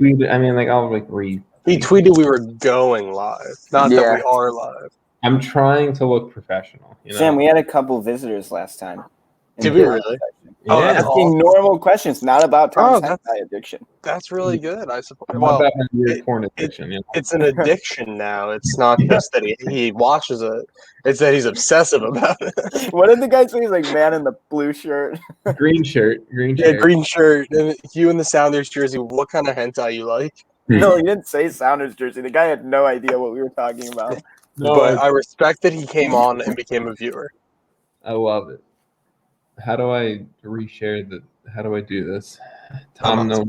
I mean, like I'll like read. He tweeted we were going live, not that we are live. I'm trying to look professional. You know? Sam, we had a couple visitors last time. Did we really? Yeah. Oh, that's asking normal questions, not about Tom's hentai addiction. That's really good. I suppose. Not Well, that weird porn addiction. You know? it's an addiction now. It's not just that he watches it. It's that he's obsessive about it. What did the guy say? He's like, man in the blue shirt. Green shirt. Yeah, green shirt. And you in the Sounders jersey. What kind of hentai you like? No, he didn't say Sounders jersey. The guy had no idea what we were talking about. No, but I respect that he came on and became a viewer. I love it. How do I reshare the? How do I do this? Tom, no,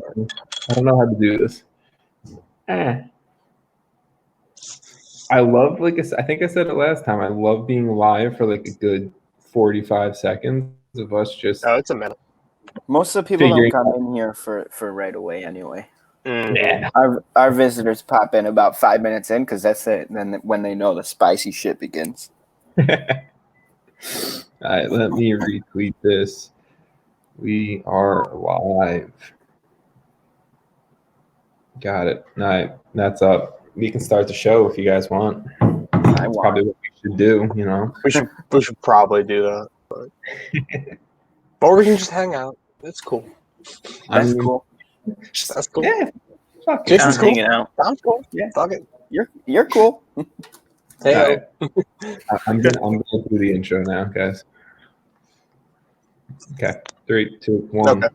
I don't know how to do this. I love I think I said it last time. I love being live for like a good 45 seconds of us just. Oh, it's a minute. Most of the people don't come in here for right away anyway. Yeah. Our visitors pop in about 5 minutes in because that's it. And then when they know the spicy shit begins. All right, let me retweet this. We are live. Got it. All right, that's up. We can start the show if you guys want. That's probably what we should do, you know. We should probably do that. But or we can just hang out. That's cool. That's cool. That's cool. Yeah. Fuck it. Just hanging out. Sounds cool. Yeah. Fuck it. You're cool. Hey. I'm gonna do the intro now, guys. Okay. 3, 2, 1. Okay.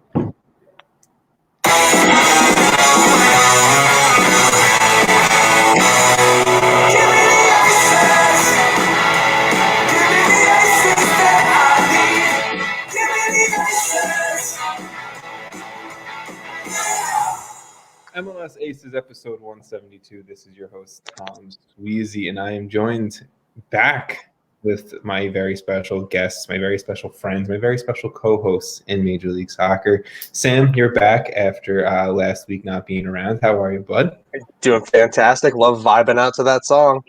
MLS Aces episode 172. This is your host, Tom Sweezy, and I am joined back with my very special guests, my very special friends, my very special co-hosts in Major League Soccer. Sam, you're back after last week not being around. How are you, bud? Doing fantastic. Love vibing out to that song.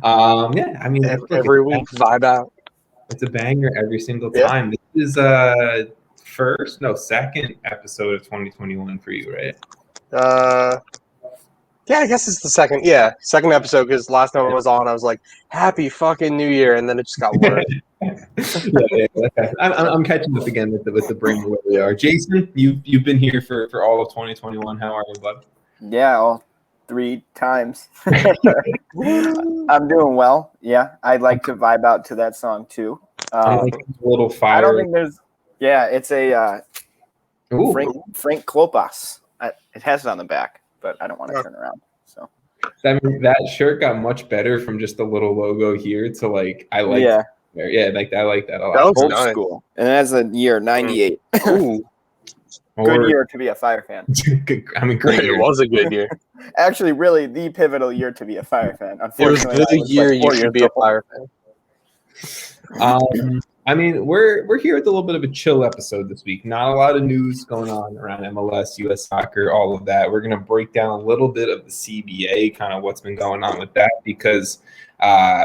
Yeah, I mean, every week, vibe out. It's a banger every single time. Yeah. This is second episode of 2021 for you, right? Yeah, I guess it's the second second episode, because last time I was on, I was like, happy fucking New Year, and then it just got worse. Okay. I'm catching up again with the brain where we are. Jason, you've been here for all of 2021. How are you, bud? Yeah, all 3 times. I'm doing well. Yeah, I'd like to vibe out to that song too. I like a little fire. I don't think there's. Yeah, it's a Frank Klopas. It has it on the back, but I don't want to turn around. So that shirt got much better from just the little logo here to like I like. Yeah, like I like that a lot. That old school, and it has a year 98. Ooh. Good year to be a Fire fan. I mean, great year. It was a good year. Actually, really, the pivotal year to be a Fire fan. Unfortunately, it was the year you should be a Fire fan. I mean, we're here with a little bit of a chill episode this week. Not a lot of news going on around MLS, U.S. soccer, all of that. We're going to break down a little bit of the CBA, kind of what's been going on with that, because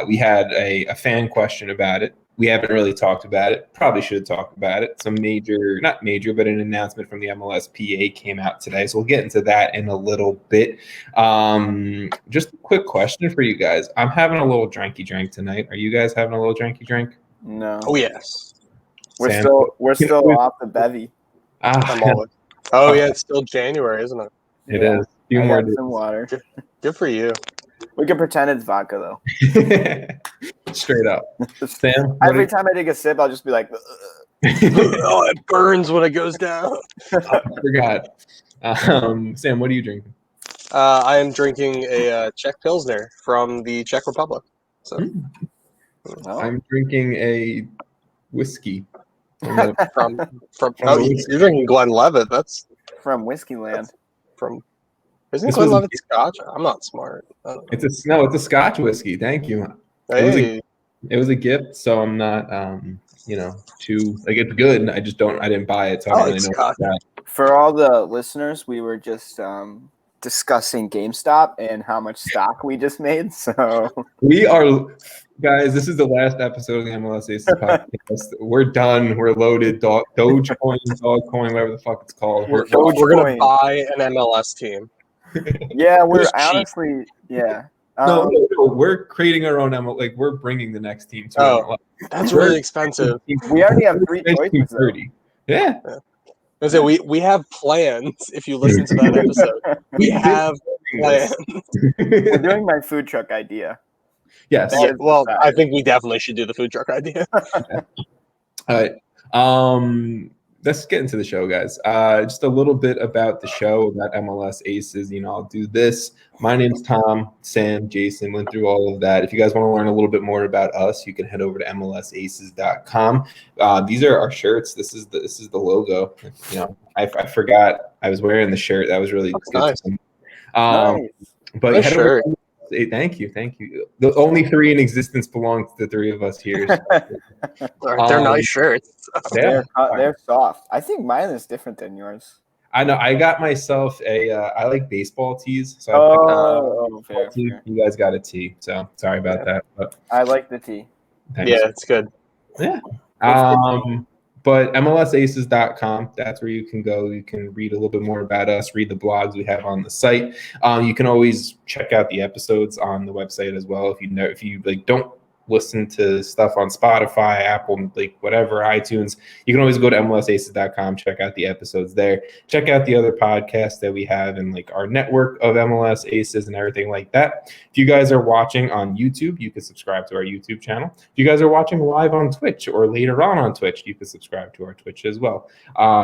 we had a fan question about it. We haven't really talked about it. Probably should talk about it. Some not major, but an announcement from the MLS PA came out today. So we'll get into that in a little bit. Just a quick question for you guys. I'm having a little drinky drink tonight. Are you guys having a little drinky drink? No. Oh yes. We're still off the bevy. Oh yeah, it's still January, isn't it? It is. I got some water. Good for you. We can pretend it's vodka though. Straight up. Sam, every time I take a sip, I'll just be like, oh, it burns when it goes down. I forgot. Sam, what are you drinking? I am drinking a Czech Pilsner from the Czech Republic. So. I'm drinking a whiskey. You're drinking Glenlivet. That's from Whiskey Land. Isn't Glenlivet Scotch? I'm not smart. It's a Scotch whiskey. Thank you. Hey. It was a gift, so I'm not too like it's good. I didn't buy it, so I don't really know. For all the listeners, we were just discussing GameStop and how much stock we just made. So we are, guys. This is the last episode of the MLSAces podcast. We're done. We're loaded. Dogecoin, Dogcoin, whatever the fuck it's called. We're gonna buy an MLS team. Yeah, we're honestly, yeah. No, we're creating our own MLS. Like we're bringing the next team to MLS. That's really expensive. We already have 3 choices. 30. Yeah. We have plans. If you listen to that episode, we have plans. We're doing my food truck idea. Yes. Well, I think we definitely should do the food truck idea. All right. Let's get into the show, guys. Just a little bit about the show, about MLS Aces. I'll do this. My name's Tom, Sam, Jason, went through all of that. If you guys want to learn a little bit more about us, you can head over to MLSAces.com. These are our shirts. This is the logo. I forgot I was wearing the shirt. That was really good. Nice. But nice head shirt. over. Thank you. The only 3 in existence belong to the 3 of us here. They're nice shirts. They're soft. I think mine is different than yours. I know. I got myself I like baseball tees. So fair. You guys got a tee. So sorry about that. But I like the tee. thanks. Yeah, it's good. Yeah. But MLSAces.com, that's where you can go. You can read a little bit more about us, read the blogs we have on the site. You can always check out the episodes on the website as well. If you don't listen to stuff on Spotify, Apple, whatever, iTunes, you can always go to MLSAces.com, check out the episodes there. Check out the other podcasts that we have in our network of MLS Aces and everything like that. If you guys are watching on YouTube, you can subscribe to our YouTube channel. If you guys are watching live on Twitch or later on Twitch, you can subscribe to our Twitch as well.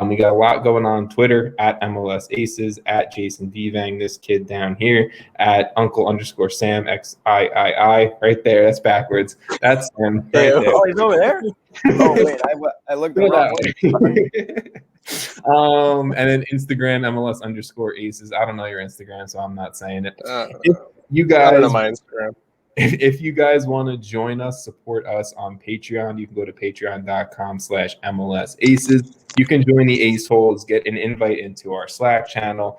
We got a lot going on Twitter at MLS Aces, at Jason Vivang, this kid down here, at Uncle_Sam XIII, right there. That's backwards. That's him. Right there. Oh, he's over there? Oh, wait. I looked the wrong way. And then Instagram, MLS_Aces. I don't know your Instagram, so I'm not saying it. If you I guys, don't know my Instagram. If you guys want to join us, support us on Patreon, you can go to patreon.com/MLSAces. You can join the Ace Holes, get an invite into our Slack channel,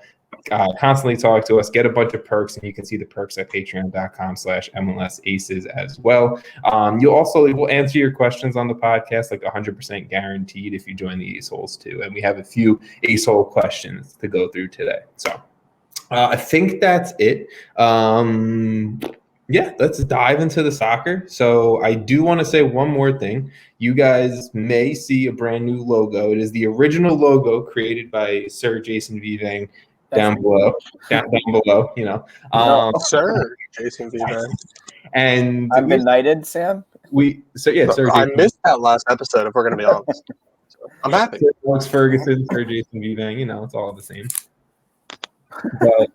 constantly talk to us, get a bunch of perks, and you can see the perks at patreon.com/MLSAces as well. We'll answer your questions on the podcast 100% guaranteed if you join the Ace Holes too. And we have a few Ace Hole questions to go through today. So I think that's it. Let's dive into the soccer. So I do want to say one more thing. You guys may see a brand new logo. It is the original logo created by Sir Jason Vivang down below. Down below, Sir Jason Vivang. And I've been knighted, Sam. Sir I missed that last episode, if we're going to be honest. I'm happy. Alex Ferguson, Sir Jason Vivang, it's all the same. But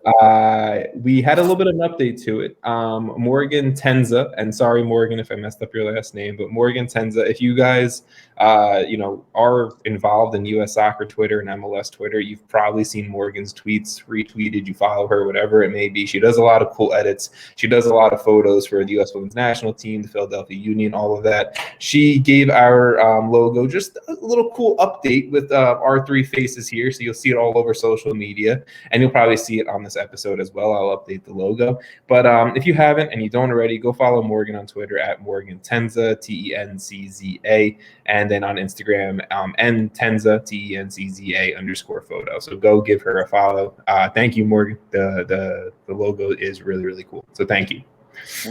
we had a little bit of an update to it. Morgan Tencza, and sorry, Morgan, if I messed up your last name, but Morgan Tencza, if you guys, are involved in U.S. Soccer Twitter and MLS Twitter, you've probably seen Morgan's tweets, retweeted, you follow her, whatever it may be. She does a lot of cool edits. She does a lot of photos for the U.S. Women's National Team, the Philadelphia Union, all of that. She gave our logo just a little cool update with our 3 faces here, so you'll see it all over social media, and you'll probably see it on this episode as well. I'll update the logo. But if you haven't and you don't already, go follow Morgan on Twitter at Morgan Tencza, Tencza, and then on Instagram, Tencza, Tencza_photo. So go give her a follow. Thank you, Morgan. The logo is really, really cool. So thank you.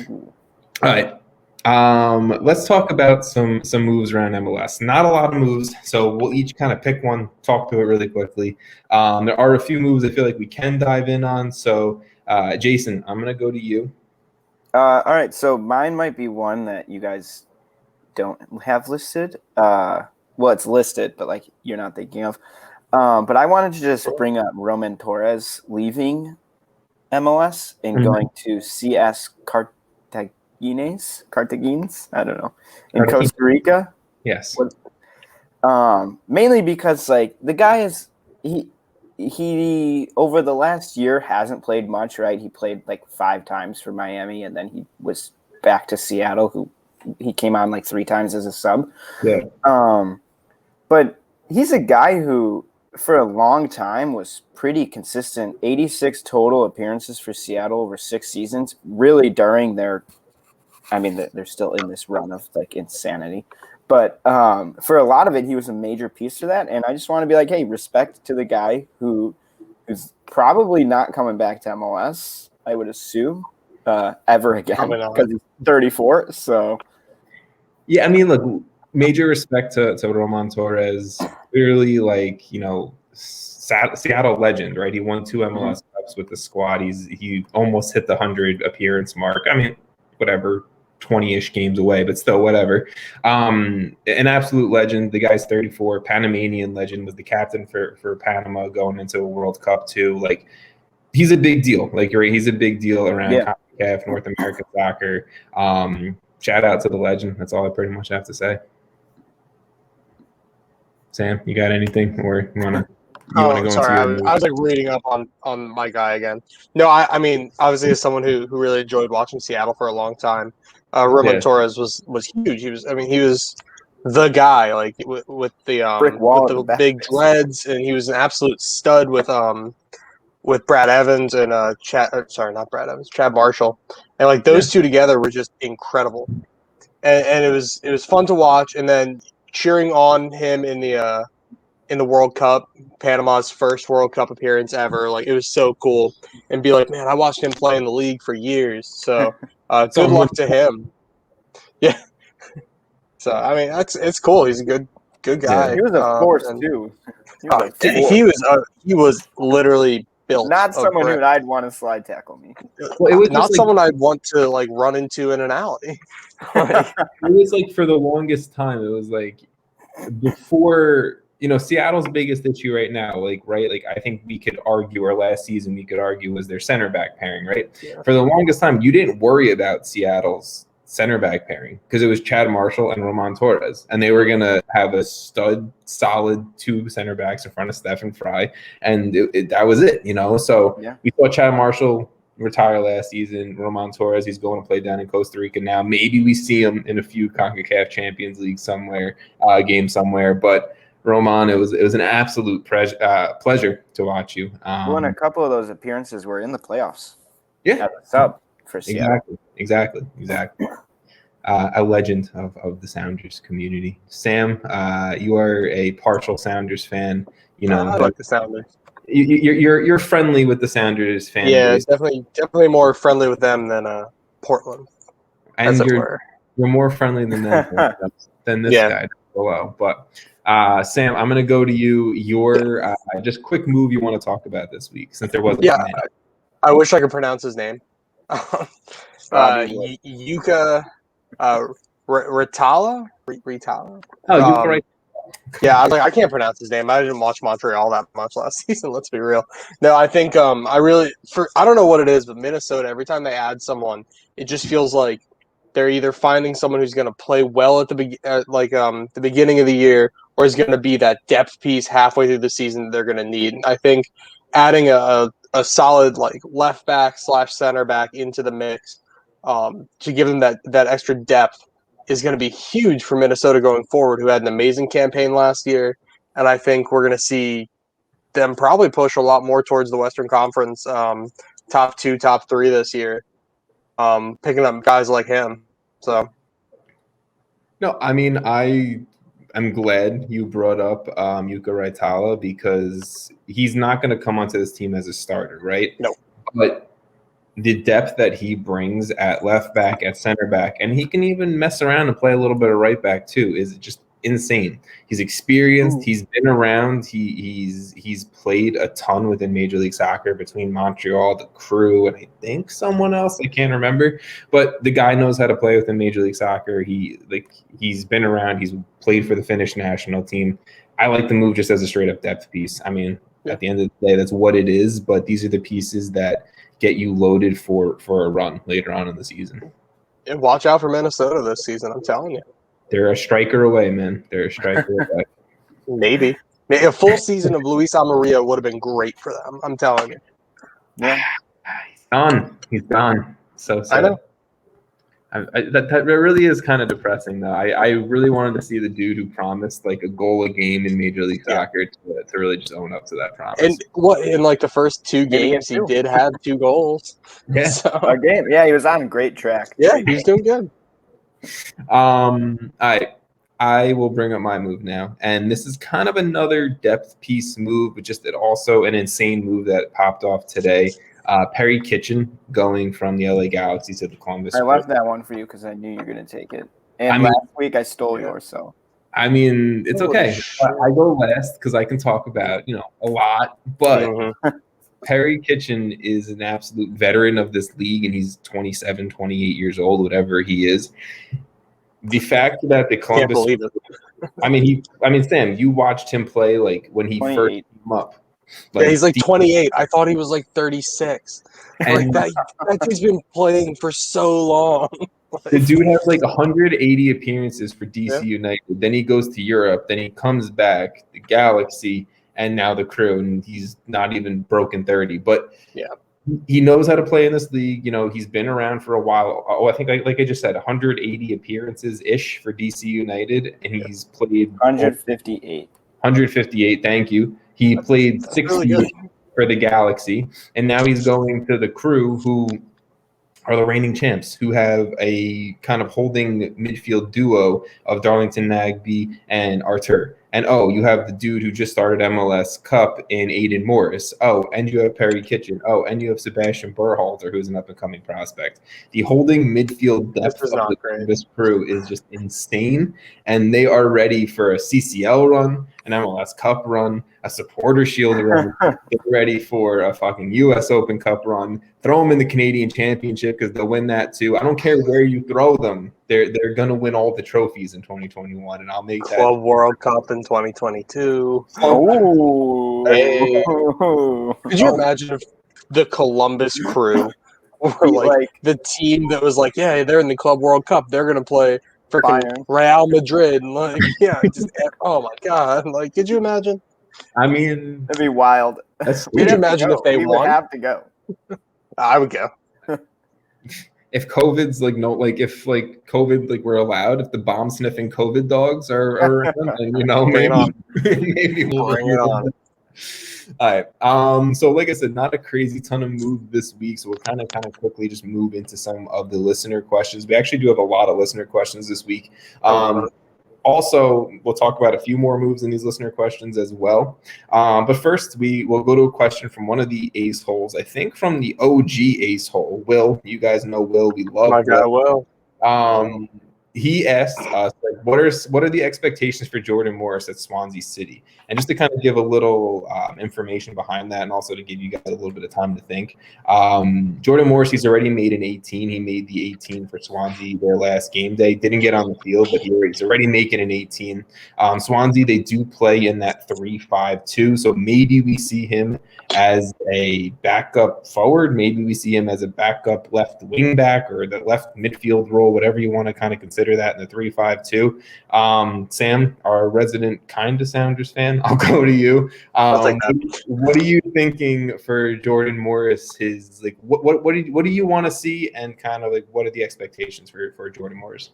All right. Let's talk about some moves around MLS. Not a lot of moves, so we'll each kind of pick one, talk to it really quickly. There are a few moves I feel like we can dive in on. So, Jason, I'm going to go to you. All right, so mine might be one that you guys don't have listed. Well, it's listed, but you're not thinking of. But I wanted to just bring up Roman Torres leaving MLS and going to CS Cartagines, I don't know, in Costa Rica. Yes. Mainly because the guy is he over the last year hasn't played much, right? He played 5 times for Miami, and then he was back to Seattle. He came on 3 times as a sub. Yeah. But he's a guy who for a long time was pretty consistent. 86 total appearances for Seattle over 6 seasons, really during their – I mean, they're still in this run of, like, insanity. But for a lot of it, he was a major piece to that. And I just want to be like, hey, respect to the guy who's probably not coming back to MLS, I would assume, ever again, because he's 34. So, yeah, I mean, look, major respect to Roman Torres. Clearly, like, you know, Seattle legend, right? He won 2 MLS Cups with the squad. He almost hit the 100 appearance mark. I mean, whatever, 20-ish games away, but still, whatever. An absolute legend. The guy's 34, Panamanian legend, was the captain for Panama going into a World Cup too. Like, he's a big deal. Like, he's a big deal around CONCACAF, North American soccer. Shout out to the legend. That's all I pretty much have to say. Sam, you got anything, or you want to? Sorry, I was like reading up on my guy again. No, I mean, obviously, as someone who really enjoyed watching Seattle for a long time, Roman Torres was huge. He was the guy, like with the brick wall with the big dreads, and he was an absolute stud with Brad Evans and Chad Marshall, and like those two together were just incredible, and it was fun to watch, and then cheering on him in the World Cup, Panama's first World Cup appearance ever. Like, it was so cool. And be like, man, I watched him play in the league for years. So good luck to him. Yeah. So, I mean, it's cool. He's a good guy. He was a force, too. He was literally built. Not someone who I'd want to slide tackle me. Well, it was not someone I'd want to, like, run into in an alley. It was like, for the longest time, it was like before – you know, Seattle's biggest issue right now, like I think we could argue, or last season we could argue, was their center back pairing, right? Yeah. For the longest time, you didn't worry about Seattle's center back pairing because it was Chad Marshall and Roman Torres, and they were going to have a solid 2 center backs in front of Stephen Fry, and that was it, you know? So we saw Chad Marshall retire last season. Roman Torres, he's going to play down in Costa Rica now. Maybe we see him in a few CONCACAF Champions League game somewhere, but Roman, it was an absolute pleasure to watch you. And a couple of those appearances were in the playoffs. Yeah, at the sub for Seattle. Exactly. A legend of the Sounders community. Sam, you are a partial Sounders fan. You know, I like the Sounders. You're friendly with the Sounders fan. Yeah, base. definitely more friendly with them than Portland. And you're more friendly than this guy below, but. Sam, I'm going to go to you. Your just quick move you want to talk about this week, since there wasn't. Yeah, I wish I could pronounce his name. Jukka Raitala. Oh, Jukka Raitala. Yeah, I can't pronounce his name. I didn't watch Montreal that much last season. Let's be real. No, I think I don't know what it is, but Minnesota, every time they add someone, it just feels like they're either finding someone who's going to play well at the beginning of the year, or is going to be that depth piece halfway through the season that they're going to need. And I think adding a solid like left back / center back into the mix to give them that extra depth is going to be huge for Minnesota going forward, who had an amazing campaign last year. And I think we're going to see them probably push a lot more towards the Western Conference top 2, top 3 this year, picking up guys like him. So, no, I mean, I'm glad you brought up Jukka Raitala, because he's not going to come onto this team as a starter, right? No. But the depth that he brings at left back, at center back, and he can even mess around and play a little bit of right back too, is just insane. He's experienced. Ooh. He's been around. He's played a ton within Major League Soccer, between Montreal, the Crew, and I think someone else, I can't remember. But the guy knows how to play within Major League Soccer. He's been around. He's played for the Finnish national team. I like the move just as a straight up depth piece. I mean, at the end of the day, that's what it is. But these are the pieces that get you loaded for a run later on in the season. And watch out for Minnesota this season. I'm telling you. They're a striker away, man. They're a striker away. Maybe a full season of Luis Amarilla would have been great for them. I'm telling you. Yeah, He's gone. So sad. I know. That really is kind of depressing, though. I really wanted to see the dude who promised like a goal a game in Major League Soccer to really just own up to that promise. And in like the first 2 games, he did have 2 goals. Yeah, so, a game. Yeah, he was on great track. Yeah, he was doing good. I will bring up my move now, and this is kind of another depth piece move, but just also an insane move that popped off today. Perry Kitchen going from the LA Galaxy to the Columbus. I left that one for you because I knew you were going to take it. And last week I stole yours, so. I mean, it's okay. I go last because I can talk about, a lot. But Perry Kitchen is an absolute veteran of this league, and he's 27, 28 years old, whatever he is. The fact that the Columbus. Can't believe it. I mean, Sam, you watched him play like when he 28. first came up. He's like 28. I thought he was like 36. And that dude's been playing for so long. The dude has like 180 appearances for DC United. Then he goes to Europe. Then he comes back, the Galaxy, and now the Crew. And he's not even broken 30. But he knows how to play in this league. He's been around for a while. I think, like I just said, 180 appearances-ish for DC United. And he's played 158. 158, thank you. He played 60 for the Galaxy, and now he's going to the Crew, who are the reigning champs, who have a kind of holding midfield duo of Darlington Nagbe and Artur. And you have the dude who just started MLS Cup in Aiden Morris. And you have Perry Kitchen. And you have Sebastian Berhalter, who's an up-and-coming prospect. The holding midfield depth of this Crew is just insane, and they are ready for a CCL run, an MLS Cup run, a Supporter Shield run. Get ready for a fucking US Open Cup run. Throw them in the Canadian Championship because they'll win that too. I don't care where you throw them. They're going to win all the trophies in 2021, and I'll make that. Club World Cup in 2022. Oh. Hey. Could you imagine if the Columbus Crew were like the team that was like, they're in the Club World Cup. They're going to play freaking Real Madrid. And oh my God. Like, could you imagine? I mean, that'd be wild. Could you imagine if they won? Would have to go. I would go. If COVID's if COVID we're allowed, if the bomb sniffing COVID dogs are maybe we'll bring it on. All right. So like I said, not a crazy ton of move this week. So we'll kind of quickly just move into some of the listener questions. We actually do have a lot of listener questions this week. Also, we'll talk about a few more moves in these listener questions as well. But first, we will go to a question from one of the ace holes, I think from the OG ace hole, Will. You guys know Will. We love my guy, Will. He asked us, what are the expectations for Jordan Morris at Swansea City? And just to kind of give a little information behind that, and also to give you guys a little bit of time to think. Jordan Morris, he's already made an 18. He made the 18 for Swansea their last game day. Didn't get on the field, but he's already making an 18. Swansea, they do play in that 3-5-2, so maybe we see him as a backup forward. Maybe we see him as a backup left wing back or the left midfield role, whatever you want to kind of consider that in the 3-5-2. Sam, our resident Kinda Sounders fan, I'll go to you. What are you thinking for Jordan Morris? His what do you want to see, and kind of what are the expectations for Jordan Morris?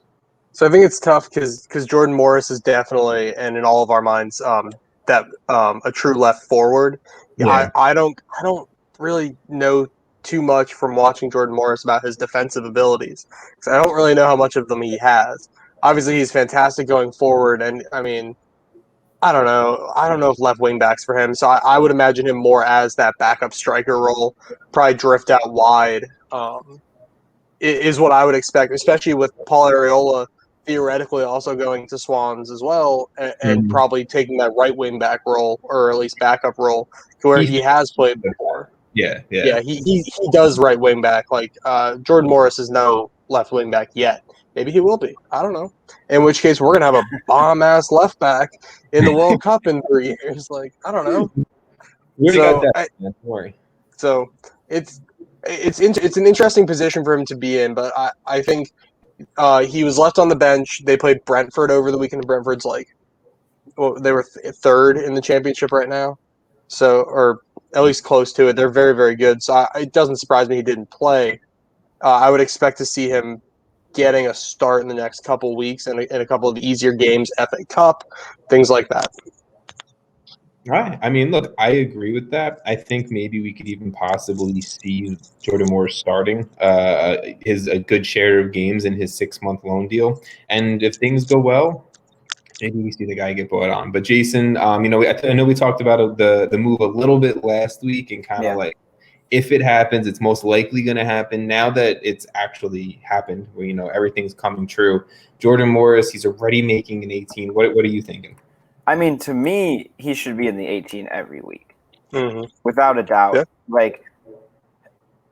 So I think it's tough because Jordan Morris is definitely, and in all of our minds, that a true left forward. Yeah. I don't really know too much from watching Jordan Morris about his defensive abilities, because I don't really know how much of them he has. Obviously, he's fantastic going forward, and I mean, I don't know if left wing back's for him. So I would imagine him more as that backup striker role, probably drift out wide. Is what I would expect, especially with Paul Areola theoretically also going to Swans as well, and probably taking that right wing back role, or at least backup role, to where he has played before. Yeah. He does right wing back. Jordan Morris is no left wing back yet. Maybe he will be. I don't know. In which case, we're gonna have a bomb ass left back in the World Cup in 3 years. I don't know. We already got that. Don't worry. So it's an interesting position for him to be in, but I think he was left on the bench. They played Brentford over the weekend. Brentford's they were third in the championship right now, or at least close to it. They're very, very good. So it doesn't surprise me he didn't play. I would expect to see him getting a start in the next couple weeks and a couple of easier games, FA Cup, things like that. Right. I mean, look, I agree with that. I think maybe we could even possibly see Jordan Morris starting a good share of games in his 6-month loan deal. And if things go well, maybe we see the guy get brought on. But Jason, I know we talked about the move a little bit last week and kind of like, if it happens, it's most likely going to happen. Now that it's actually happened, where everything's coming true. Jordan Morris, he's already making an 18. What are you thinking? I mean, to me, he should be in the 18 every week, without a doubt. Yeah. Like,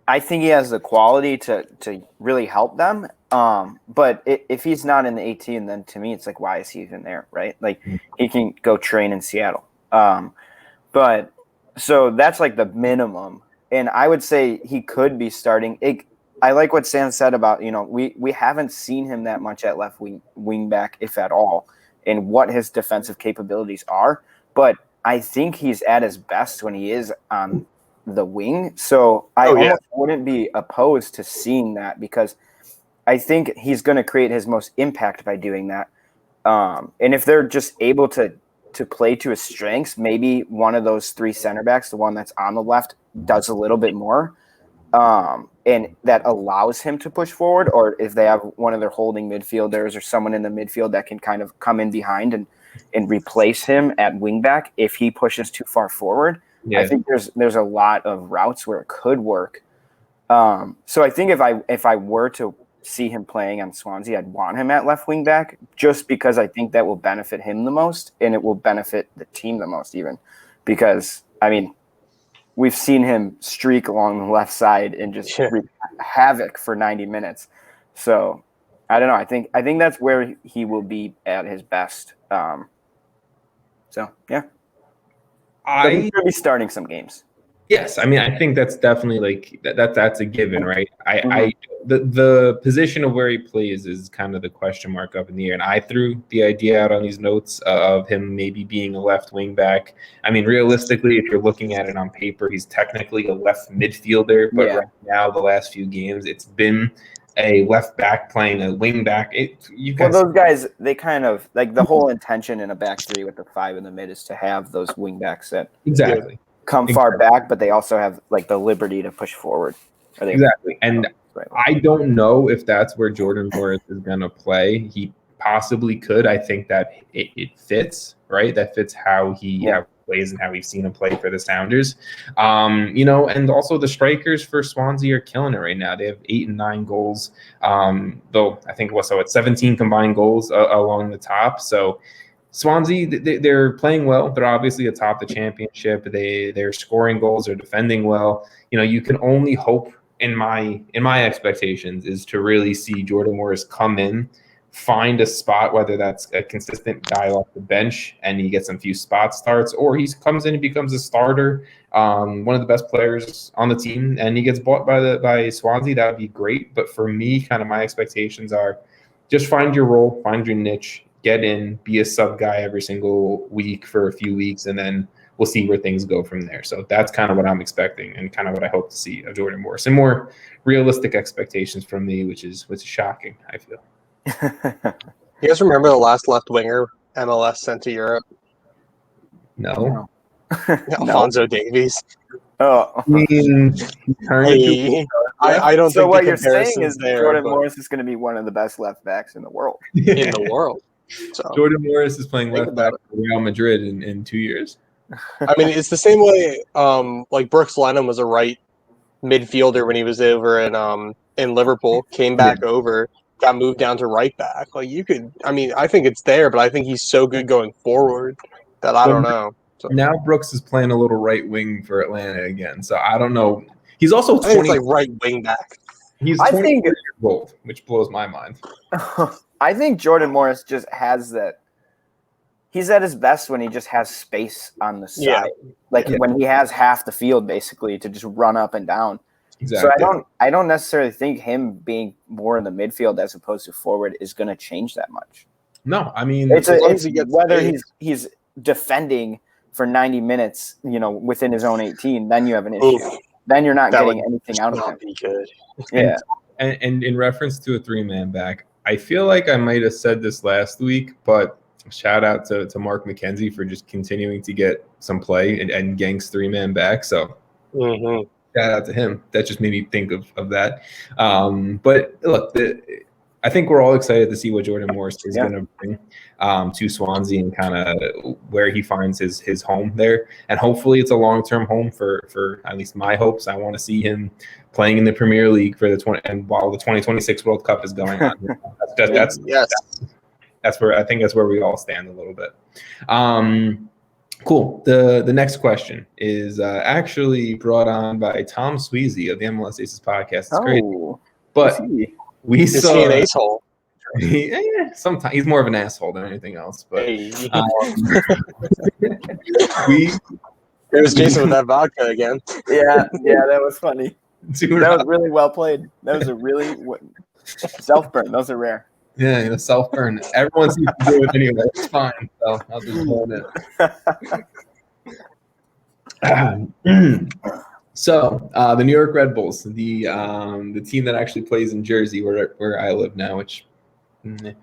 I think he has the quality to really help them. But if he's not in the 18, then to me, it's like, why is he even there, right? Like, he can go train in Seattle. But so that's like the minimum. And I would say he could be starting. I like what Sam said about, we haven't seen him that much at left wing back, if at all, and what his defensive capabilities are. But I think he's at his best when he is on the wing. So I almost wouldn't be opposed to seeing that, because I think he's going to create his most impact by doing that. And if they're just able to play to his strengths, maybe one of those three center backs, the one that's on the left, does a little bit more. And that allows him to push forward, or if they have one of their holding midfielders or someone in the midfield that can kind of come in behind and replace him at wingback if he pushes too far forward. Yeah. I think there's a lot of routes where it could work. So I think if I were to see him playing on Swansea, I'd want him at left wing back, just because I think that will benefit him the most, and it will benefit the team the most, even because, I mean, we've seen him streak along the left side and just wreak havoc for 90 minutes. So I don't know. I think that's where he will be at his best. So yeah, he's going to be starting some games. Yes, I mean, I think that's definitely like that's a given, right? The position of where he plays is kind of the question mark up in the air, and I threw the idea out on these notes of him maybe being a left wing back. I mean, realistically, if you're looking at it on paper, he's technically a left midfielder, but right now, the last few games, it's been a left back playing a wing back. Those guys, they kind of like the whole intention in a back three with the five in the mid is to have those wing backs that come far back, but they also have like the liberty to push forward. Exactly. And I don't know if that's where Jordan Morris is going to play. He possibly could. I think that it fits, right? That fits how he plays and how we've seen him play for the Sounders. And also the strikers for Swansea are killing it right now. They have 8 and 9 goals, though I think it's 17 combined goals along the top. So Swansea, they're playing well. They're obviously atop the championship. They're scoring goals. They're defending well. You can only hope, in my expectations, is to really see Jordan Morris come in, find a spot, whether that's a consistent guy off the bench and he gets some few spot starts, or he comes in and becomes a starter, one of the best players on the team, and he gets bought by Swansea. That would be great. But for me, kind of my expectations are just find your role, find your niche, get in, be a sub guy every single week for a few weeks, and then we'll see where things go from there. So that's kind of what I'm expecting and kind of what I hope to see of Jordan Morris, and more realistic expectations from me, which is shocking, I feel. You guys remember the last left winger MLS sent to Europe? No. Alphonso Davies. Oh, I don't so think what you're saying is Jordan Morris is going to be one of the best left backs in the world. In the world. So, Jordan Morris is playing left back for Real Madrid in 2 years. I mean, it's the same way. Like Brooks Lennon was a right midfielder when he was over in Liverpool. Came back over, got moved down to right back. Like I think it's there, but I think he's so good going forward that I don't know. So. Now Brooks is playing a little right wing for Atlanta again, so I don't know. He's also 20. It's like right wing back. He's 24 years old, which blows my mind. I think Jordan Morris just has that. He's at his best when he just has space on the side, when he has half the field basically to just run up and down. Exactly. So I don't necessarily think him being more in the midfield as opposed to forward is going to change that much. No, I mean it's whether he's defending for 90 minutes, within his own 18, then you have an issue. Then you're not getting anything out of him. Be good. Yeah. and in reference to a 3-man back, I feel like I might have said this last week, but shout out to Mark McKenzie for just continuing to get some play and Gank's 3-man back. So shout out to him. That just made me think of that. But look, I think we're all excited to see what Jordan Morris is going to bring to Swansea and kind of where he finds his home there. And hopefully it's a long-term home for at least my hopes. I want to see him playing in the Premier League for and while the 2026 World Cup is going on. That's where we all stand a little bit. Cool. The next question is actually brought on by Tom Sweezy of the MLSAces Podcast. It's great. But we saw he an asshole? Sometimes he's more of an asshole than anything else. But It was Jason with that vodka again. Yeah, that was funny. That was really well played. That was a really self-burn. Those are rare. Yeah, self-burn. Everyone seems to do it anyway. It's fine. So I'll just hold it. So the New York Red Bulls, the team that actually plays in Jersey, where I live now, which they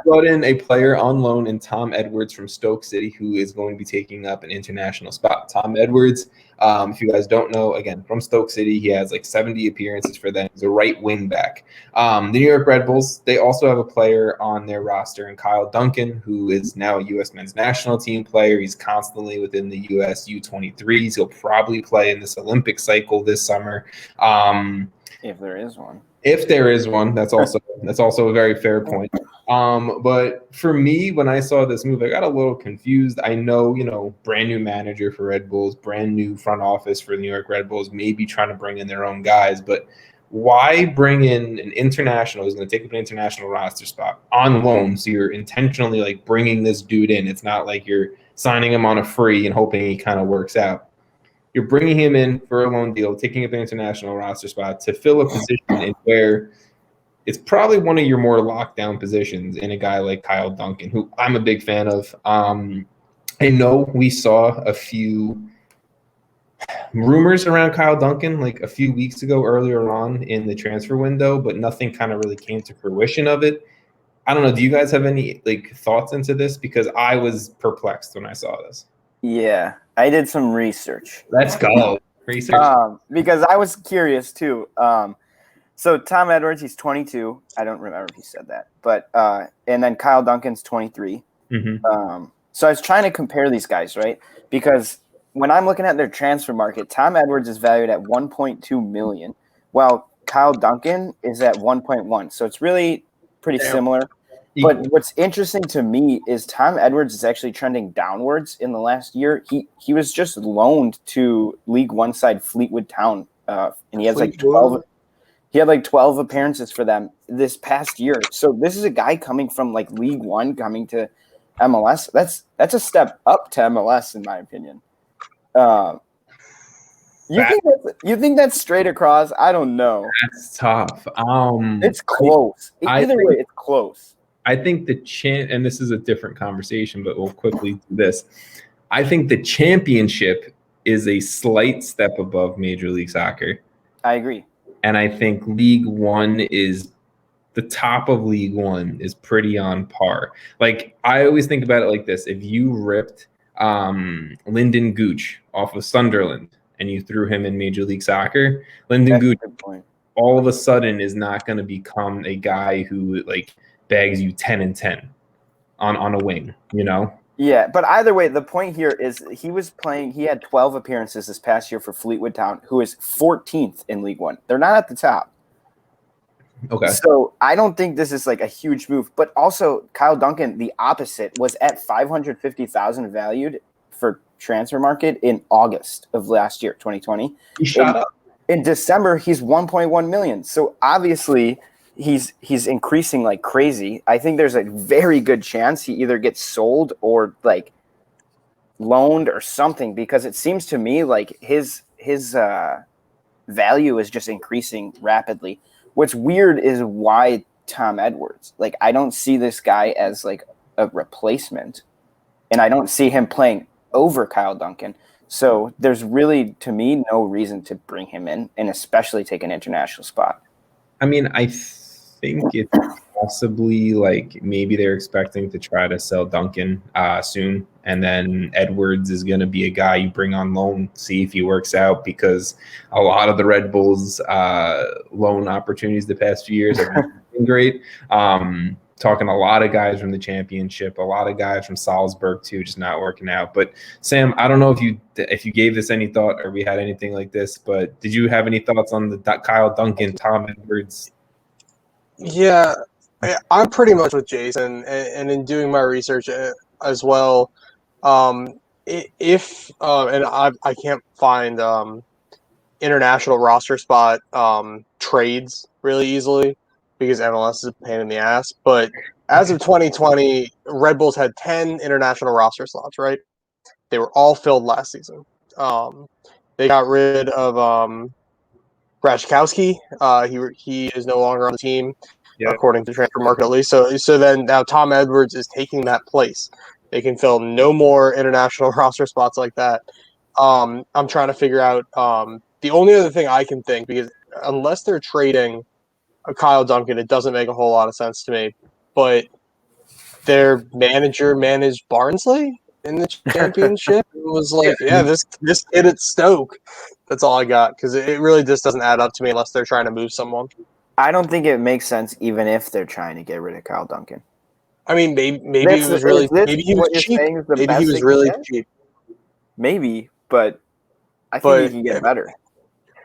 brought in a player on loan in Tom Edwards from Stoke City, who is going to be taking up an international spot. Tom Edwards, if you guys don't know, again, from Stoke City, he has like 70 appearances for them. He's a right wing back. The New York Red Bulls, they also have a player on their roster, and Kyle Duncan, who is now a U.S. men's national team player. He's constantly within the U.S. U23s. He'll probably play in this Olympic cycle this summer. If there is one. If there is one, that's also a very fair point. But for me, when I saw this move, I got a little confused. I know, brand new manager for Red Bulls, brand new front office for the New York Red Bulls, maybe trying to bring in their own guys, but why bring in an international who's going to take up an international roster spot on loan? So you're intentionally like bringing this dude in. It's not like you're signing him on a free and hoping he kind of works out. You're bringing him in for a loan deal, taking up an international roster spot to fill a position in where it's probably one of your more lockdown positions in a guy like Kyle Duncan, who I'm a big fan of. I know we saw a few rumors around Kyle Duncan like a few weeks ago earlier on in the transfer window, but nothing kind of really came to fruition of it. I don't know. Do you guys have any thoughts into this? Because I was perplexed when I saw this. Yeah, I did some research. Let's go. Research. Because I was curious too. So Tom Edwards, he's 22. I don't remember if he said that, but and then Kyle Duncan's 23. Mm-hmm. So I was trying to compare these guys, right? Because when I'm looking at their transfer market, Tom Edwards is valued at 1.2 million, while Kyle Duncan is at 1.1. So it's really pretty similar. But what's interesting to me is Tom Edwards is actually trending downwards in the last year. He was just loaned to League One side Fleetwood Town, and he has 12. He had 12 appearances for them this past year. So this is a guy coming from League One, coming to MLS. That's a step up to MLS, in my opinion. You think that's straight across? I don't know. That's tough. It's close. Either way, it's close. I think and this is a different conversation, but we'll quickly do this. I think the championship is a slight step above Major League Soccer. I agree. And I think League One is the top of League One is pretty on par. I always think about it like this. If you ripped Lyndon Gooch off of Sunderland and you threw him in Major League Soccer, Lyndon Gooch all of a sudden is not going to become a guy who bags you 10 and 10 on a wing, Yeah, but either way, the point here is he had 12 appearances this past year for Fleetwood Town, who is 14th in League One. They're not at the top. Okay. So I don't think this is a huge move, but also Kyle Duncan, the opposite, was at 550,000 valued for transfer market in August of last year, 2020. He shot up. In December, he's 1.1 million. So obviously he's increasing like crazy. I think there's a very good chance he either gets sold or loaned or something, because it seems to me like his value is just increasing rapidly. What's weird is why Tom Edwards. I don't see this guy as a replacement, and I don't see him playing over Kyle Duncan. So there's really, to me, no reason to bring him in and especially take an international spot. I mean, I think it's possibly like maybe they're expecting to try to sell Duncan soon, and then Edwards is going to be a guy you bring on loan, see if he works out, because a lot of the Red Bulls loan opportunities the past few years have been great. Talking a lot of guys from the championship, a lot of guys from Salzburg too, just not working out. But Sam, I don't know if you gave this any thought or we had anything like this, but did you have any thoughts on the Kyle Duncan, Tom Edwards? Yeah, I'm pretty much with Jason, and in doing my research as well, if and I can't find international roster spot trades really easily, because MLS is a pain in the ass. But as of 2020, Red Bulls had 10 international roster slots, right? They were all filled last season. They got rid of Brashkowski. He is no longer on the team, according to Transfer Market at least. So then now Tom Edwards is taking that place. They can fill no more international roster spots like that. I'm trying to figure out the only other thing I can think, because unless they're trading Kyle Duncan, it doesn't make a whole lot of sense to me. But their manager managed Barnsley in the championship. It was like, this kid at Stoke. That's all I got, because it really just doesn't add up to me unless they're trying to move someone. I don't think it makes sense even if they're trying to get rid of Kyle Duncan. I mean, maybe it was really maybe he was cheap. Maybe he was really cheap. Maybe, but I think he can get better.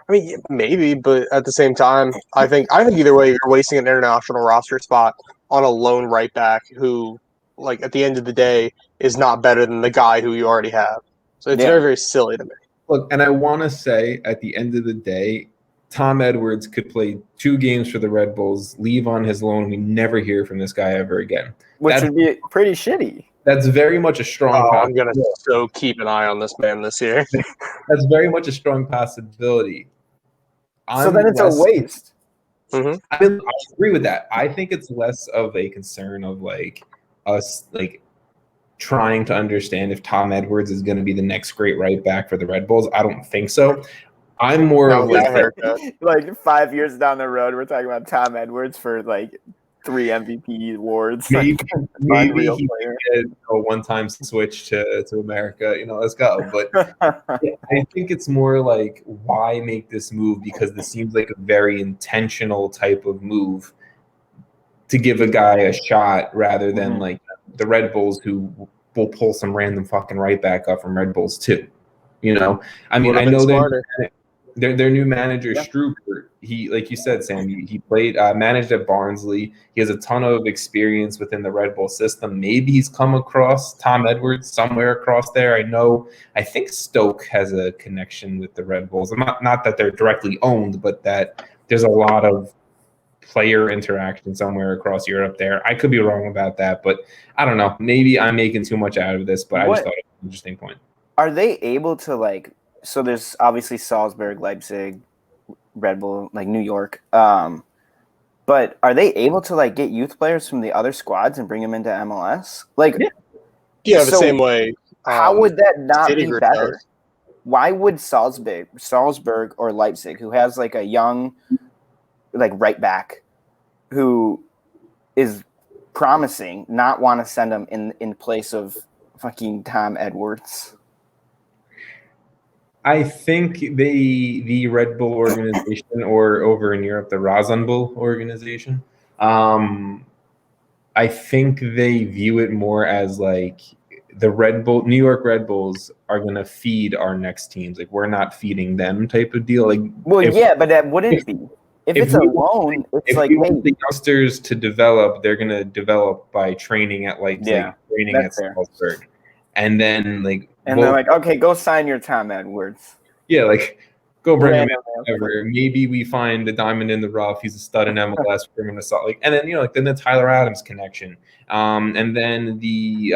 I mean, maybe, but at the same time, I think either way, you're wasting an international roster spot on a lone right back who, like, at the end of the day, is not better than the guy who you already have. So it's very, very silly to me. Look, and I want to say, at the end of the day, Tom Edwards could play 2 games for the Red Bulls, leave on his loan, and we never hear from this guy ever again. Which would be pretty shitty. That's very much a strong I'm going to keep an eye on this man this year. That's very much a strong possibility. So then it's a waste. Mm-hmm. I agree with that. I think it's less of a concern of like us like trying to understand if Tom Edwards is going to be the next great right back for the Red Bulls. I don't think so. I'm more of like 5 years down the road, we're talking about Tom Edwards for like 3 MVP awards. Maybe he did a one-time switch to America. Let's go. But I think it's more like, why make this move? Because this seems like a very intentional type of move to give a guy a shot, rather than like the Red Bulls, who will pull some random fucking right back up from Red Bulls too. I mean, I know their new manager, Struber, he, like you said, Sam, he played, managed at Barnsley. He has a ton of experience within the Red Bull system. Maybe he's come across Tom Edwards somewhere across there. I think Stoke has a connection with the Red Bulls. Not that they're directly owned, but that there's a lot of player interaction somewhere across Europe there. I could be wrong about that, but I don't know. Maybe I'm making too much out of this, but I just thought it was an interesting point. Are they able to so there's obviously Salzburg, Leipzig, Red Bull, like New York. But are they able to get youth players from the other squads and bring them into MLS? The same way. How would that not be better? Why would Salzburg or Leipzig, who has a young right back who is promising, not want to send them in place of fucking Tom Edwards? I think the Red Bull organization, or over in Europe, the Rasenball organization, I think they view it more as like the New York Red Bulls are going to feed our next teams. Like, we're not feeding them type of deal. But that wouldn't be. If it's a loan, it's we want the youngsters to develop, they're going to develop by training at Leipzig, training at Salzburg. And then they're like, okay, go sign your Tom Edwards. Yeah, go bring him in. Maybe we find the diamond in the rough. He's a stud in MLS. Bring him to Salt Lake. And then then the Tyler Adams connection. And then the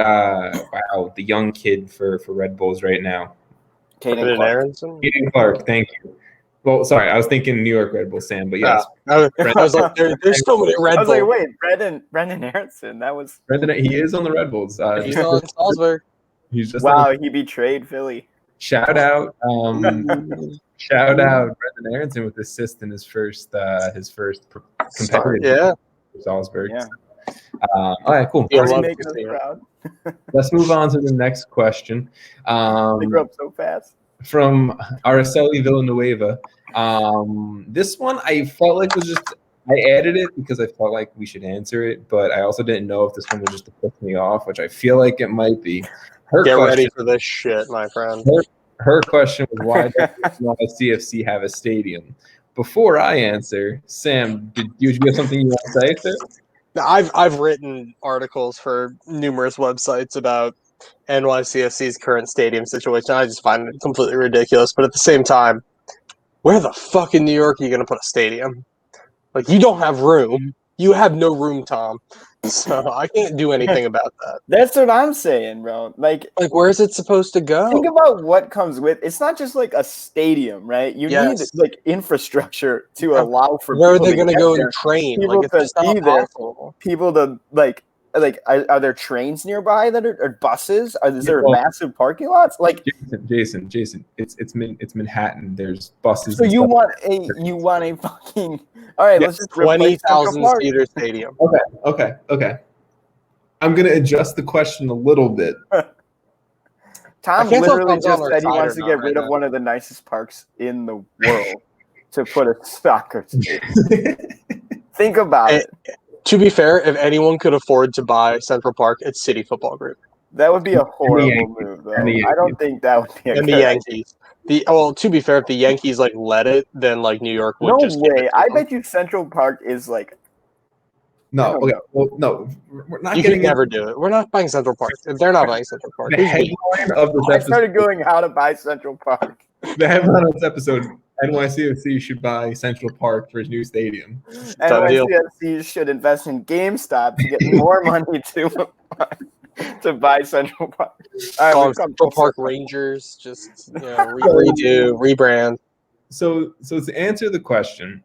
young kid for Red Bulls right now, Caden Clark. Thank you. Well, sorry, I was thinking New York Red Bull, Sam, but yes. I was like, there's so many Red Bulls. I was like, wait, Brendan Aronson. That was Brendan. He is on the Red Bulls. He's on Salzburg. He's just he betrayed Philly. Shout out, shout out Brendan Aronson with assist in his first competitive Yeah. for Salzburg. Yeah. All right, cool. Yeah, Already love making to us see it. proud. Let's move on to the next question. They grew up so fast. From Araceli Villanueva. This one I felt like was just, I added it because I felt like we should answer it, but I also didn't know if this one was just to piss me off, which I feel like it might be. Get ready for this shit, my friend. Her question was, why does CFC have a stadium? Before I answer, Sam, do you have something you want to say, sir? I've written articles for numerous websites about NYCFC's current stadium situation. I just find it completely ridiculous. But at the same time, where the fuck in New York are you going to put a stadium? Like, you don't have room. You have no room, Tom. So I can't do anything about that. That's what I'm saying, bro. Like, where's it supposed to go? think about what comes with. It's not just like a stadium, right? You need like infrastructure to allow for. Where are they going to go and train? People like, it's just not possible. People to like are there trains nearby that are buses? Is there massive parking lots? Like Jason, it's Manhattan. There's buses. So you want a fucking all right? Let's just 20,000 seater stadium. Okay. I'm gonna adjust the question a little bit. Tom literally just said he wants to get rid of one of the nicest parks in the world to put a soccer stadium. Think about it. To be fair, if anyone could afford to buy Central Park, it's City Football Group. That would be a horrible move, though. I don't think that would be a good the Yankees. To be fair, if the Yankees let it, then New York would just. No way! I bet you Central Park is like. No, okay. Well, no, we're not. You can never do it. We're not buying Central Park. If they're not buying Central Park, the headline of this episode. I started going how to buy Central Park. The headline of this episode: NYCFC should buy Central Park for his new stadium. NYCFC should invest in GameStop to get more money to buy Central Park. Central Park Rangers, just rebrand. So to answer the question,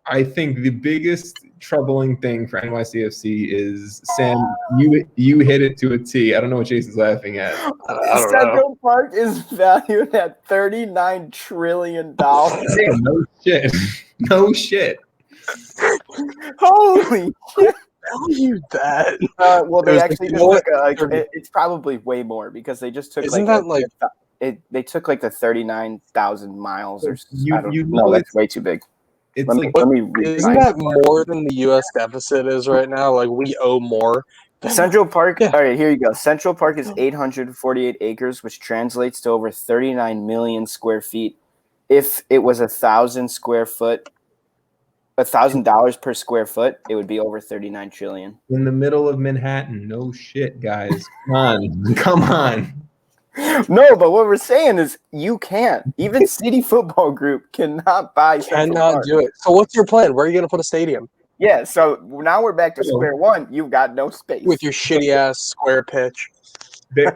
I think the biggest troubling thing for NYCFC is, Sam, you hit it to a T. I don't know what Jason's laughing at. Central Park is valued at $39 trillion. No shit. No shit. Holy shit. Value that. Well, they actually just it's probably way more because they just took they took the 39,000 miles or no, that's way too big. Let me read. Isn't that more than the U.S. deficit is right now? Like, we owe more. Central Park. Yeah. All right, here you go. Central Park is 848 acres, which translates to over 39 million square feet. If it was $1,000 per square foot, it would be over 39 trillion. In the middle of Manhattan. No shit, guys. Come on. No, but what we're saying is you can't. Even City Football Group cannot buy Central Park. Do it. So what's your plan? Where are you going to put a stadium? Yeah, so now we're back to square one. You've got no space. With your shitty-ass square pitch. There's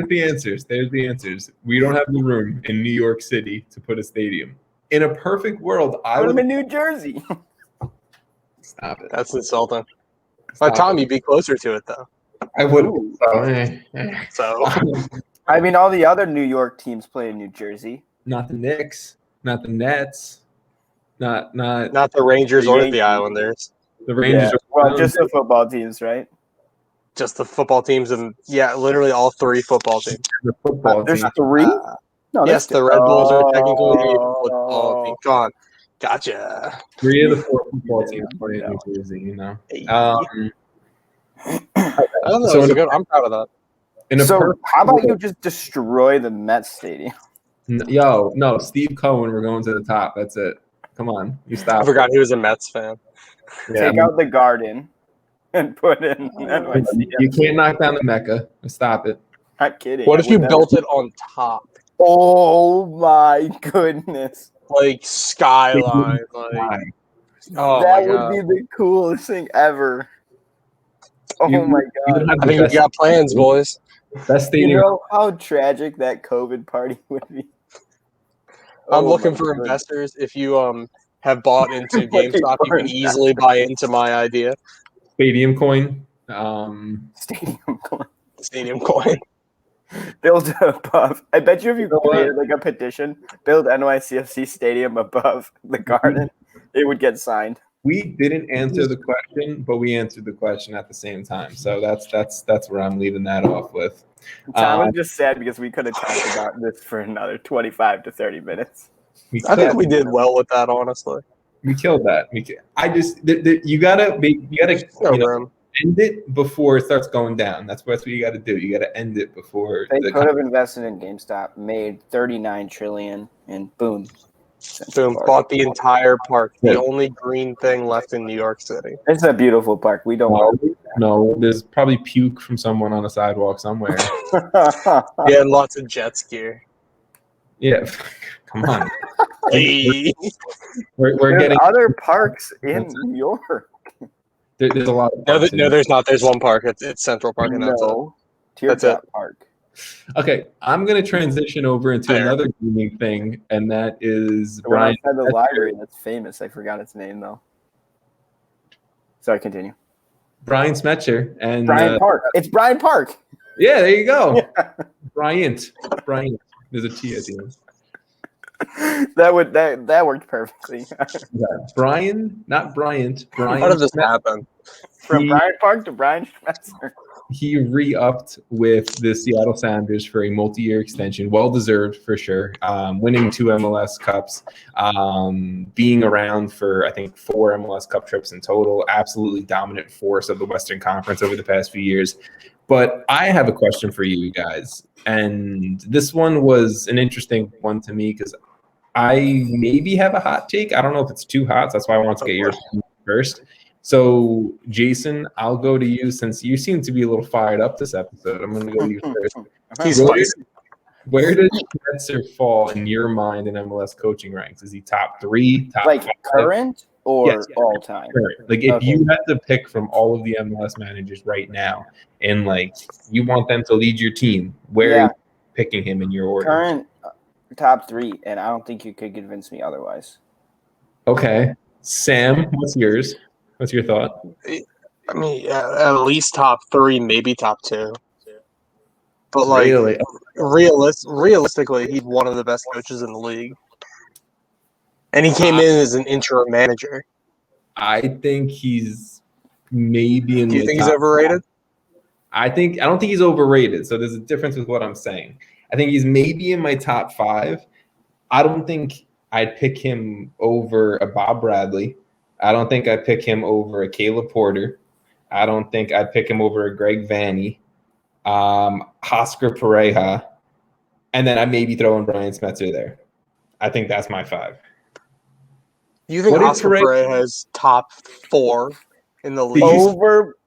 the answers. There's the answers. We don't have the room in New York City to put a stadium. In a perfect world, I would put them in New Jersey. Stop it. That's insulting. Tom, you'd be closer to it, though. I would. So, I mean, all the other New York teams play in New Jersey. Not the Knicks, not the Nets, not the Rangers or the Islanders. The Rangers. Just the football teams, right? Just the football teams, and literally all three football teams. The football there's team. three. No, yes, the Red Bulls are technically a football team. Gone. Gotcha. 3 of the 4 football teams play in New Jersey. You know. I don't know. I'm proud of that. How about you just destroy the Mets stadium? No, Steve Cohen, we're going to the top. That's it. Come on, you stop. I forgot he was a Mets fan. Take out the Garden and put in NYCFC. You can't knock down the Mecca. Stop it. Not kidding. What if you built it on top? Oh my goodness! Like skyline, that would be the coolest thing ever. Oh my god! I think we got plans, boys. Best stadium. You know how tragic that COVID party would be. I'm looking for investors. If you have bought into GameStop, you can easily buy into my idea. Stadium coin. Stadium coin. Stadium coin. Build above. I bet you if you know what? created like a petition, build NYCFC Stadium above the Garden, it would get signed. We didn't answer the question, but we answered the question at the same time. So that's where I'm leaving that off with. Tom was just sad because we could have talked about this for another 25 to 30 minutes. I think we did well with that, honestly. We killed that. You gotta end it before it starts going down. That's what you got to do. You got to end it before. They could have invested in GameStop, made $39 trillion, and boom. Bought the entire park. The only green thing left in New York City. It's a beautiful park. We don't want to. No, there's probably puke from someone on a sidewalk somewhere. Yeah, and lots of jet ski. Yeah, come on. Hey. We're getting other parks in New York. There's a lot of No, there's not. There's one park. It's Central Park, and that's it. Teardrop Park. Okay, I'm going to transition over into another gaming thing, and that is Brian. The library that's famous. I forgot its name though. Sorry, continue. Brian Schmetzer and Brian Park. It's Brian Park. Yeah, there you go. Bryant. There's a T at the end. That worked perfectly. Yeah. Brian, not Bryant. Brian. How did this happen? From Brian Park to Brian Schmetzer. He re-upped with the Seattle Sounders for a multi-year extension, well-deserved for sure. Winning 2 MLS Cups, being around for, I think, 4 MLS Cup trips in total, absolutely dominant force of the Western Conference over the past few years. But I have a question for you guys, and this one was an interesting one to me because I maybe have a hot take. I don't know if it's too hot, so that's why I want to get your opinion first. So, Jason, I'll go to you since you seem to be a little fired up this episode. I'm going to go to you first. Where does Schmetzer fall in your mind in MLS coaching ranks? Is he top 3, top like 5? Current or all time? Current. Like if you had to pick from all of the MLS managers right now, and like you want them to lead your team, where are you picking him in your order? Current top 3, and I don't think you could convince me otherwise. Okay, Sam, what's yours? What's your thought? I mean, at least top 3, maybe top 2. But like, really? realistically, he's one of the best coaches in the league, and he came in as an interim manager. I think he's maybe in. Do you think he's overrated? I don't think he's overrated. So there's a difference with what I'm saying. I think he's maybe in my top 5. I don't think I'd pick him over a Bob Bradley. I don't think I'd pick him over a Caleb Porter. I don't think I'd pick him over a Greg Vanney, Oscar Pareja, and then I maybe throw in Brian Schmetzer there. I think that's my 5. You think Oscar Pareja is top 4 in the league? Over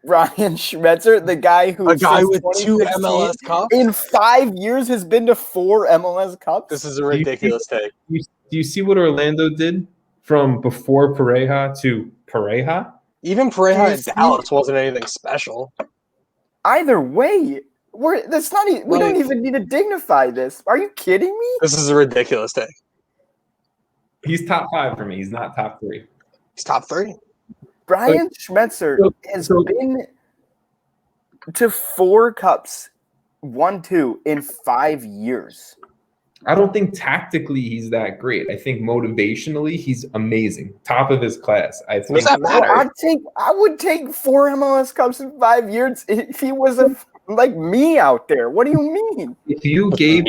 Brian Schmetzer, the guy who with 2 MLS Cups in 5 years has been to 4 MLS Cups. This is a ridiculous take. Do you see what Orlando did from before Pareja to Pareja? Even Pareja in Dallas wasn't anything special. Either way, we don't even need to dignify this. Are you kidding me? This is a ridiculous take. He's top 5 for me. He's not top 3. He's top 3. Brian Schmetzer has been to 4 cups, 1-2 in 5 years. I don't think tactically he's that great. I think motivationally he's amazing, top of his class. I think. Does that matter? I would take 4 MLS Cups in 5 years if he was like me out there. What do you mean? If you gave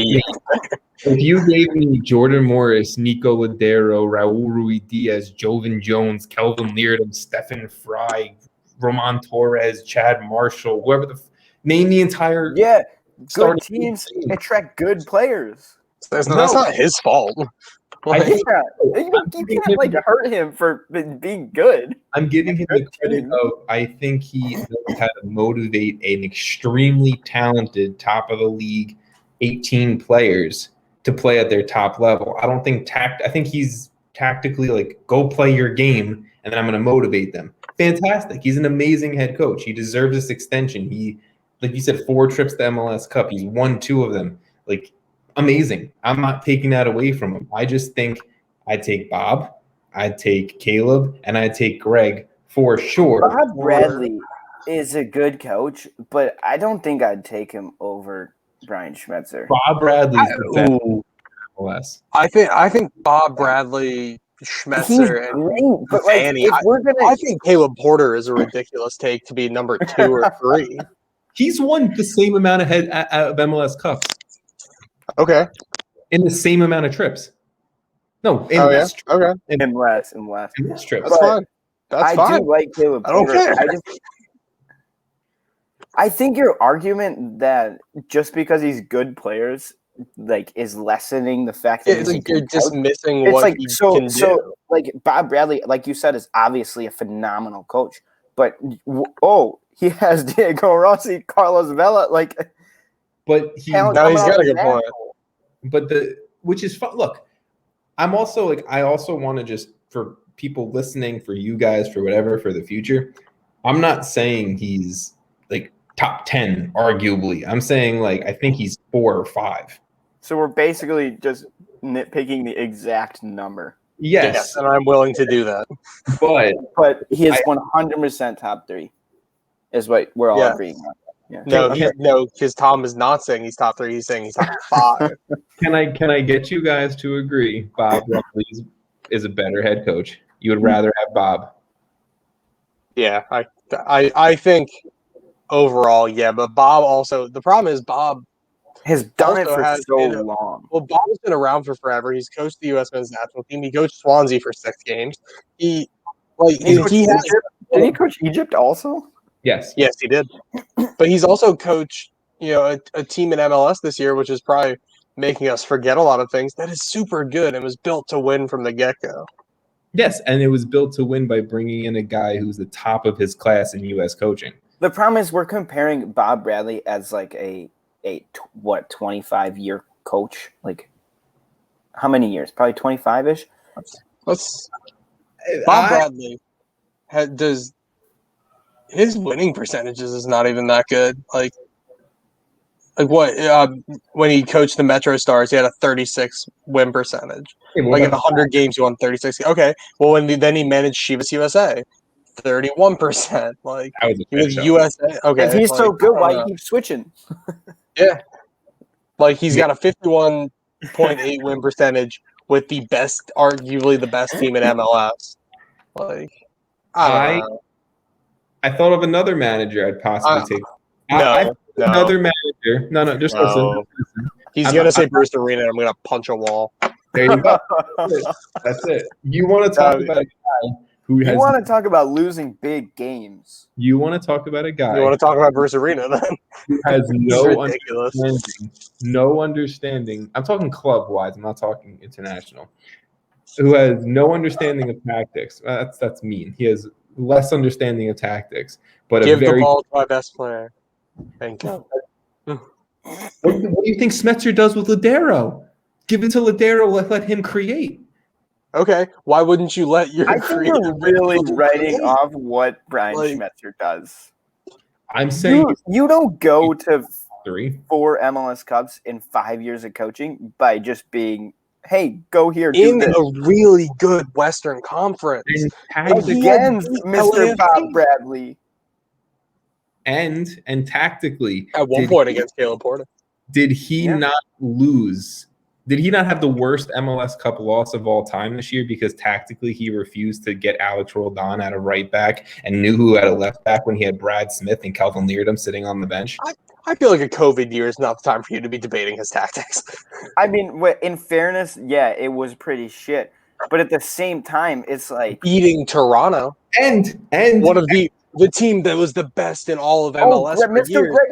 me Jordan Morris, Nico Ladero, Raul Rui Diaz, Jovan Jones, Kelvin Leardom, Stephen Fry, Roman Torres, Chad Marshall, whoever name the entire good teams attract good players. That's not his fault. You can't like hurt him for being good. I'm giving him the credit of I think he knows how to motivate an extremely talented top of the league 18 players to play at their top level. I don't think I think he's tactically like go play your game and then I'm going to motivate them. Fantastic. He's an amazing head coach. He deserves this extension. He, like you said, 4 trips to MLS Cup. He's won 2 of them. Like, amazing. I'm not taking that away from him. I just think I'd take Bob, I'd take Caleb, and I'd take Greg for sure. Bob Bradley is a good coach, but I don't think I'd take him over Brian Schmetzer. Bob Bradley's the best MLS. I think Bob Bradley, Schmetzer, and great, but like, Vanny. if we're gonna, I think Caleb Porter is a ridiculous take to be number 2 or 3. He's won the same amount of MLS Cups Okay. in the same amount of trips. No, in Oh, less yeah? Okay. in less. in less trips. That's fine. That's fine. I do like Caleb I don't Porter. care. I think your argument that just because he's good players, like, is lessening the fact that It's he's like you're dismissing it's what like he so can so do. like Bob Bradley, like you said, is obviously a phenomenal coach, but he has Diego Rossi, Carlos Vela, like, But he talent No, he's coming got off a good the point. net. which is fun. Look, I'm also like, I also want to just, for people listening, for you guys, for whatever, for the future, I'm not saying he's like top 10, arguably. I'm saying, like, I think he's 4 or 5. So we're basically just nitpicking the exact number. Yes, and I'm willing to do that. But he is 100% top 3, is what we're all Yeah. agreeing on. Yeah. No, because Tom is not saying he's top 3. He's saying he's top 5. Can I get you guys to agree Bob Bradley is a better head coach? You would rather have Bob? Yeah, I think overall, yeah. But Bob also, the problem is Bob Has done it also for has so been long. Well, Bob's been around for forever. He's coached the U.S. men's national team. He coached Swansea for 6 games. He Did he coach Egypt also? Yes. Yes, he did. But he's also coached, a team in MLS this year, which is probably making us forget a lot of things. That is super good and was built to win from the get-go. Yes, and it was built to win by bringing in a guy who's the top of his class in U.S. coaching. The problem is we're comparing Bob Bradley as like a 25-year coach. Like, how many years? Probably 25-ish. Bob Bradley does his winning percentages is not even that good. Like what? When he coached the Metro Stars, he had a 36 win percentage. Like in 100 games, he won 36. Okay, well then he managed Chivas USA, 31%. Like he was USA. Okay, if he's so good, why keep switching? Yeah, like he's got a 51.8 win percentage with the best, arguably the best team in MLS. Like I thought of another manager I'd possibly take. Another manager. No, just listen. He's going to say Bruce Arena, and I'm going to punch a wall. There you go. That's it. You want to talk about a guy who has... You want to talk about losing big games. You want to talk about a guy... You want to talk about Bruce Arena, then? Who has no understanding. I'm talking club-wise. I'm not talking international. Who has no understanding of tactics. That's mean. He has less understanding of tactics. But give the ball to my best player. Thank you. What do you think Schmetzer does with Ladero? Give it to Ladero. Let him create. Okay. Why wouldn't you let your I think you're really writing off what Brian Schmetzer does. I'm saying you don't go to 4 MLS Cups in 5 years of coaching by just being, hey, go here. In a really good Western Conference. Against Mr. Bob Bradley. And tactically, at one point against Caleb Porter, did he not lose? Did he not have the worst MLS Cup loss of all time this year because tactically he refused to get Alex Roldan at a right back and knew who had a left back when he had Brad Smith and Kelvin Leardom sitting on the bench? I feel like a COVID year is not the time for you to be debating his tactics. I mean, in fairness, yeah, it was pretty shit. But at the same time, it's like beating Toronto and one of the team that was the best in all of MLS for Mr. years. Greg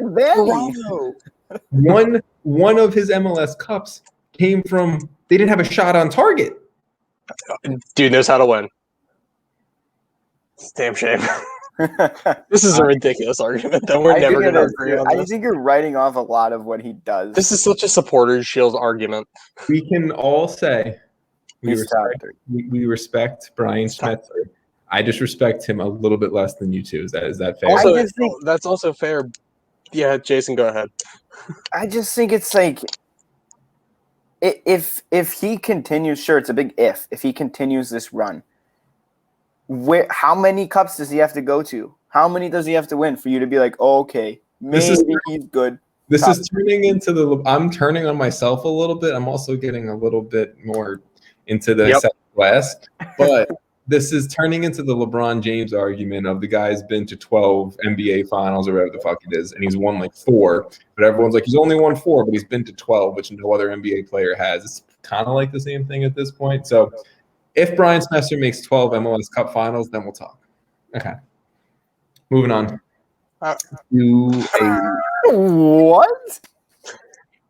Vanny. One of his MLS Cups came from they didn't have a shot on target. Dude knows how to win. It's a damn shame. This is a ridiculous argument that we're never going to agree on. I think you're writing off a lot of what he does. This is such a supporters shield argument. We can all say we respect Brian Schmetzer. I just respect him a little bit less than you two. Is that fair? Also, that's also fair. Yeah, Jason, go ahead. I just think it's like if he continues, sure, it's a big if. If he continues this run, how many cups does he have to go to? How many does he have to win for you to be like, oh, okay, maybe he's good? This is turning into I'm turning on myself a little bit. I'm also getting a little bit more into the Southwest, but this is turning into the LeBron James argument of the guy's been to 12 NBA finals or whatever the fuck it is, and he's won like 4. But everyone's like, he's only won 4, but he's been to 12, which no other NBA player has. It's kind of like the same thing at this point. So if Brian Schmetzer makes 12 MLS Cup finals, then we'll talk. Okay. Moving on. What?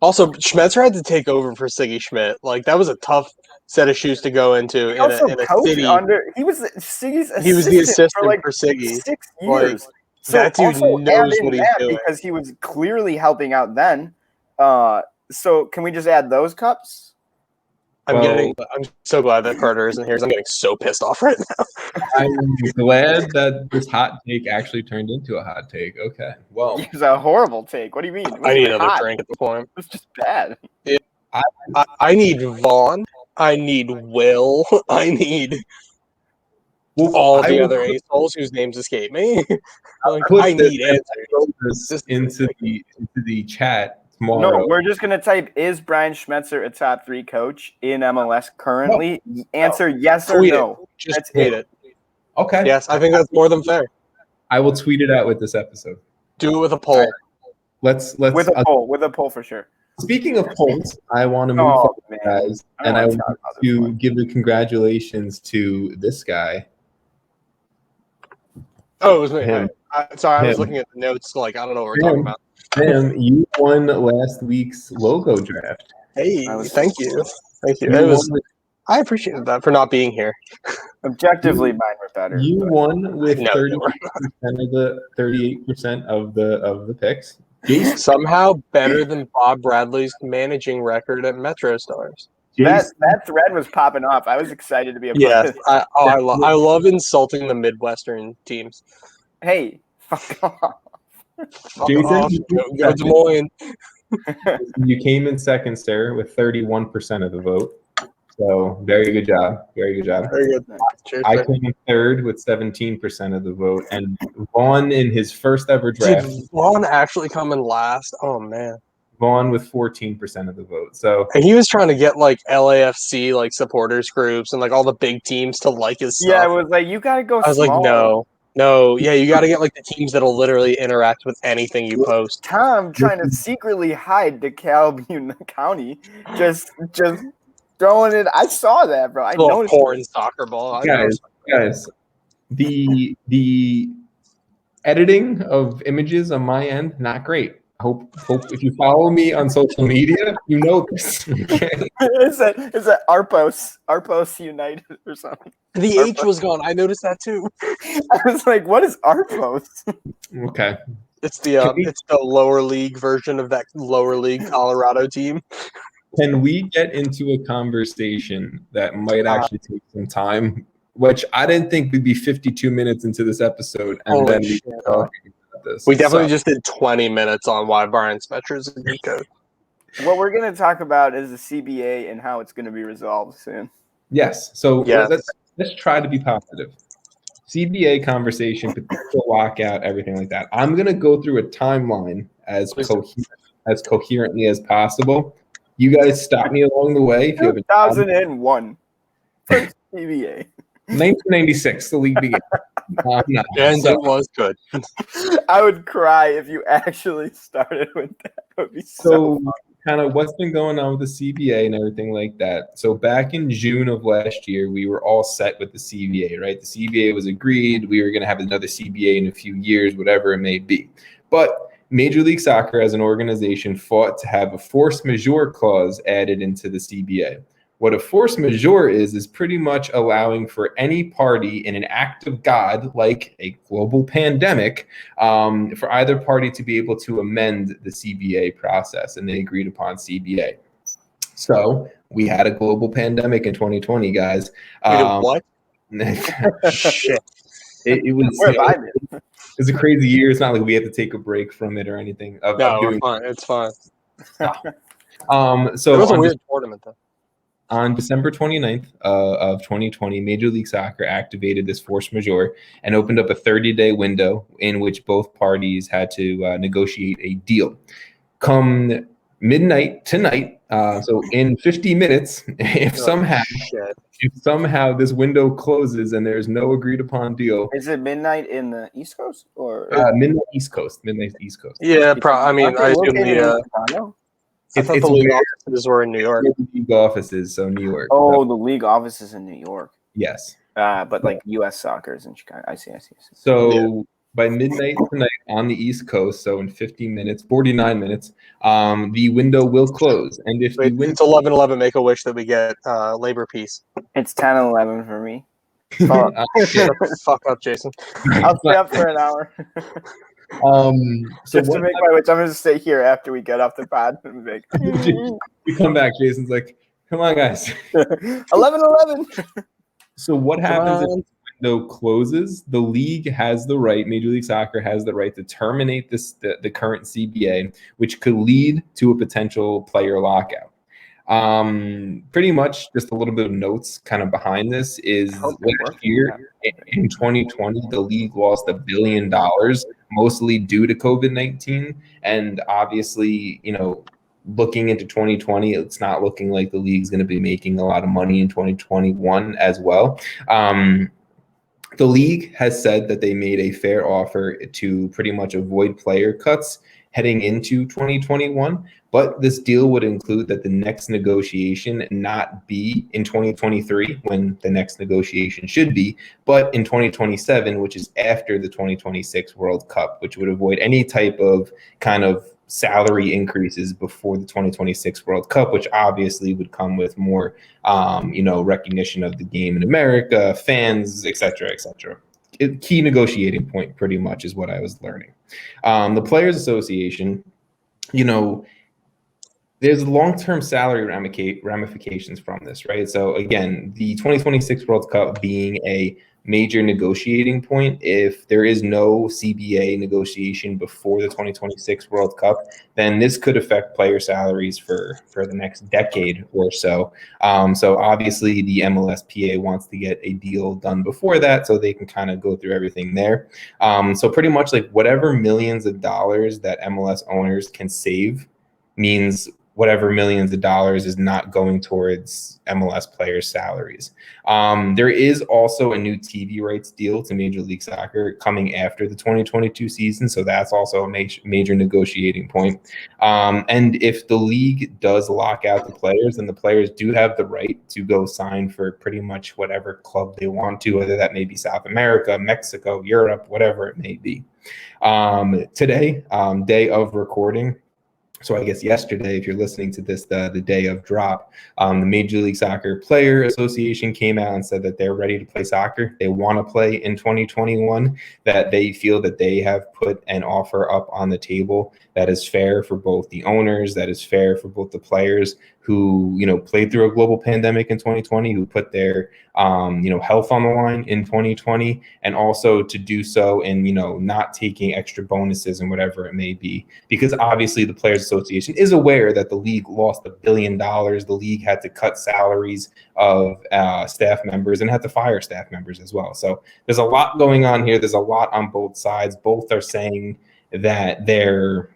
Also, Schmetzer had to take over for Siggy Schmidt. Like, that was a tough set of shoes to go into in a city. He was Siggy's assistant. He was the assistant for Siggy. 6 years. Like, so that dude knows what he's doing. Because he was clearly helping out then. So can we just add those cups? I'm so glad that Carter isn't here. I'm getting so pissed off right now. I'm glad that this hot take actually turned into a hot take. Okay. Well, it was a horrible take. What do you mean? I need another drink at the point. It was just bad. I need Vaughn. I need Will. I need all the other assholes whose names escape me. I need answers. Into the chat tomorrow. No, we're just gonna type: is Brian Schmetzer a top 3 coach in MLS currently? No. Answer yes or no. Just tweet it. Okay. Yes, I think that's more than fair. I will tweet it out with this episode. Do it with a poll. Right. Let's with a poll for sure. Speaking of polls, I want to move on, guys, and I want to give the congratulations to this guy. Oh, it was me. Sorry, I was looking at the notes. Like, I don't know what we're talking about. Sam, you won last week's logo draft. Hey, thank you. Thank you. I appreciated that for not being here. Objectively, mine were better. You won with 38% of the picks. Somehow better than Bob Bradley's managing record at Metro Stars. That thread was popping off. I was excited to be a part of it. I love insulting the Midwestern teams. Hey, fuck off. Jason, go Des Moines. You came in second, sir, with 31% of the vote. So very good job. Very good job. Very good. Cheers, I came in third with 17% of the vote, and Vaughn in his first ever draft. Did Vaughn actually come in last? Oh man. Vaughn with 14% of the vote. So and he was trying to get like LAFC like supporters groups and like all the big teams to like his stuff. Yeah, it was like you gotta go. I was like, no, yeah, you got to get like the teams that'll literally interact with anything you post. Tom trying to secretly hide DeKalb County, just throwing it. I saw that, bro. I noticed. Porn soccer ball, guys. The editing of images on my end, not great. Hope if you follow me on social media, you know this. Okay? Is that Arpos United or something? The Arpos. H was gone. I noticed that too. I was like, what is Arpos? Okay. It's the lower league version of that lower league Colorado team. Can we get into a conversation that might actually take some time? Which I didn't think we'd be 52 minutes into this episode, and then we talking about this. We definitely just did 20 minutes on why Brian Schmetzer is a good coach. What we're going to talk about is the CBA and how it's going to be resolved soon. Yes. So let's try to be positive. CBA conversation, potential lockout, everything like that. I'm going to go through a timeline as coherently as possible. You guys stop me along the way. If you have 2001 first CBA. 1996, the league began. It was good. I would cry if you actually started with that. It would be so fun. Kind of what's been going on with the CBA and everything like that. So back in June of last year, we were all set with the CBA, right? The CBA was agreed. We were going to have another CBA in a few years, whatever it may be. But Major League Soccer as an organization fought to have a force majeure clause added into the CBA. What a force majeure is pretty much allowing for any party in an act of God, like a global pandemic, for either party to be able to amend the CBA process, and they agreed upon CBA. So we had a global pandemic in 2020. Guys. What? Shit. It was a crazy year. It's not like we had to take a break from it or anything. It's fine. So it was a weird tournament, though. On December 29th of 2020, Major League Soccer activated this force majeure and opened up a 30-day window in which both parties had to negotiate a deal. come midnight tonight, so in 50 minutes, if somehow this window closes and there's no agreed upon deal. Is it midnight in the East Coast or midnight East Coast? Yeah, I mean, I assume I thought the league offices were in New York. The league offices, so New York. Oh, the league offices in New York. Yes. But like U.S. soccer is in Chicago. I see. So by midnight tonight on the East Coast, so in 49 minutes, the window will close. And if it's 11:11, make a wish that we get labor peace. It's 10:11 for me. Fuck up, Jason. I'll stay up for an hour. So just to make my wish, I'm going to stay here after we get off the pod. We come back. Jason's like, "Come on, guys." 11:11. So what happens if the window closes? The league has the right, Major League Soccer has the right to terminate the current CBA, which could lead to a potential player lockout. Pretty much just a little bit of notes kind of behind this is last year in 2020, the league lost $1 billion, mostly due to COVID-19. And obviously, looking into 2020, it's not looking like the league's going to be making a lot of money in 2021 as well. The league has said that they made a fair offer to pretty much avoid player cuts heading into 2021, but this deal would include that the next negotiation not be in 2023 when the next negotiation should be, but in 2027, which is after the 2026 World Cup, which would avoid any type of kind of salary increases before the 2026 World Cup, which obviously would come with more, recognition of the game in America, fans, et cetera, et cetera. Key negotiating point pretty much is what I was learning. The Players Association, there's long-term salary ramifications from this, right? So again, the 2026 World Cup being a major negotiating point, if there is no CBA negotiation before the 2026 World Cup, then this could affect player salaries for the next decade or so. So obviously the MLSPA wants to get a deal done before that so they can kind of go through everything there. So pretty much like whatever millions of dollars that MLS owners can save means whatever millions of dollars is not going towards MLS players' salaries. There is also a new TV rights deal to Major League Soccer coming after the 2022 season, so that's also a major negotiating point. And if the league does lock out the players, then the players do have the right to go sign for pretty much whatever club they want to, whether that may be South America, Mexico, Europe, whatever it may be. Today, day of recording, so I guess yesterday, if you're listening to this, the day of drop, the Major League Soccer Player Association came out and said that they're ready to play soccer. They want to play in 2021, that they feel that they have put an offer up on the table that is fair for both the owners, that is fair for both the players who, played through a global pandemic in 2020, who put their, health on the line in 2020, and also to do so in, not taking extra bonuses and whatever it may be. Because obviously the Players Association is aware that the league lost $1 billion. The league had to cut salaries of staff members and had to fire staff members as well. So there's a lot going on here. There's a lot on both sides. Both are saying that they're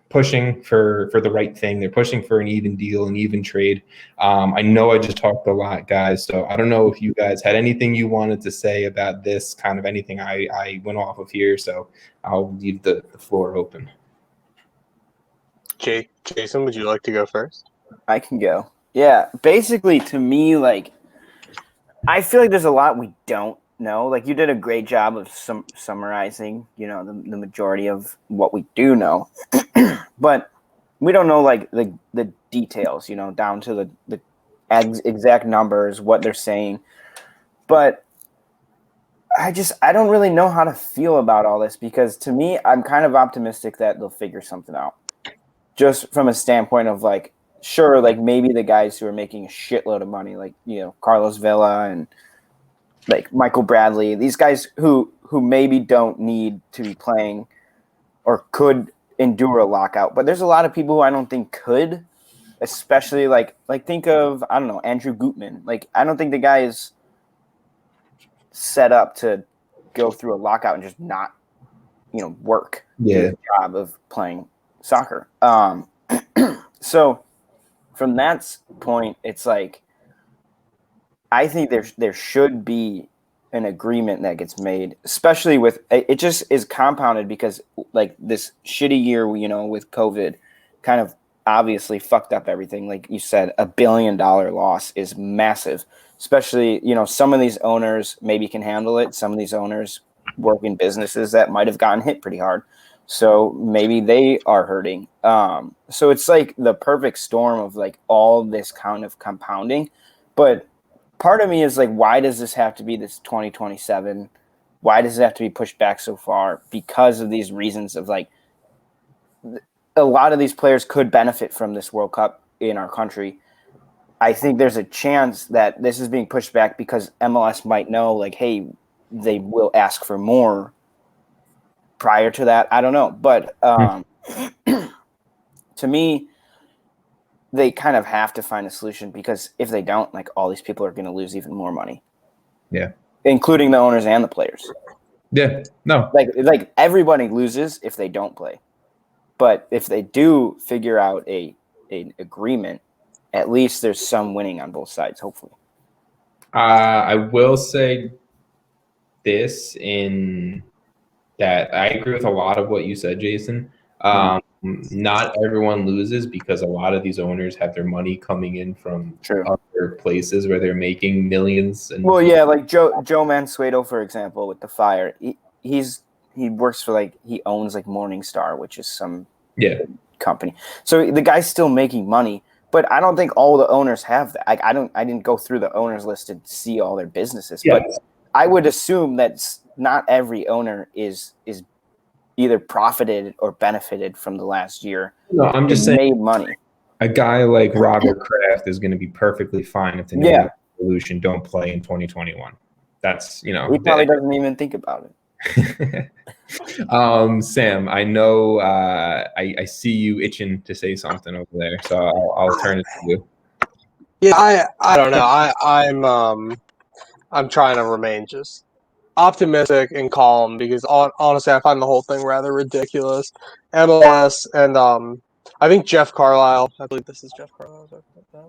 pushing for the right thing. They're pushing for an even deal, an even trade. I know I just talked a lot, guys, so I don't know if you guys had anything you wanted to say about this, kind of anything I went off of here, so I'll leave the floor open. Jason, would you like to go first? I can go. Yeah, basically to me, I feel like there's a lot we don't know. Like, you did a great job of summarizing, the majority of what we do know. But we don't know, the details, down to the exact numbers, what they're saying. But I don't really know how to feel about all this, because to me, I'm kind of optimistic that they'll figure something out. Just from a standpoint of, sure, maybe the guys who are making a shitload of money, Carlos Vela and Michael Bradley, these guys who maybe don't need to be playing or could endure a lockout. But there's a lot of people who I don't think could, especially think of, I don't know, Andrew Gutman. I don't think the guy is set up to go through a lockout and just not, work. Yeah. The job of playing soccer. So from that point, it's like I think there should be an agreement that gets made, especially with it just is compounded because like this shitty year, with COVID kind of obviously fucked up everything. Like you said, $1 billion loss is massive, especially, some of these owners maybe can handle it. Some of these owners work in businesses that might have gotten hit pretty hard. So maybe they are hurting. So it's like the perfect storm of like all this kind of compounding, but part of me is like, why does this have to be this 2027? Why does it have to be pushed back so far? Because of these reasons of like, a lot of these players could benefit from this World Cup in our country. I think there's a chance that this is being pushed back because MLS might know like, hey, they will ask for more prior to that. I don't know. But to me, they kind of have to find a solution because if they don't, like all these people are going to lose even more money. Yeah. Including the owners and the players. Yeah. No. Like everybody loses if they don't play. But if they do figure out an agreement, at least there's some winning on both sides, hopefully. I will say this in that I agree with a lot of what you said, Jason. Not everyone loses because a lot of these owners have their money coming in from other places where they're making millions. Well, yeah, like Joe Mansueto, for example, with the Fire. He works for he owns Morningstar, which is some company. So the guy's still making money, but I don't think all the owners have that. I didn't go through the owners list to see all their businesses, but I would assume that not every owner is either profited or benefited from the last year. No, I'm just saying made money. A guy like Robert Kraft is going to be perftly fine if the New Revolution don't play in 2021. That's, he probably doesn't even think about it. Sam, I know I see you itching to say something over there, so I'll turn it to you. Yeah, I don't know. I'm trying to remain just optimistic and calm because honestly, I find the whole thing rather ridiculous. MLS and I think Jeff Carlisle. I believe this is Jeff Carlisle.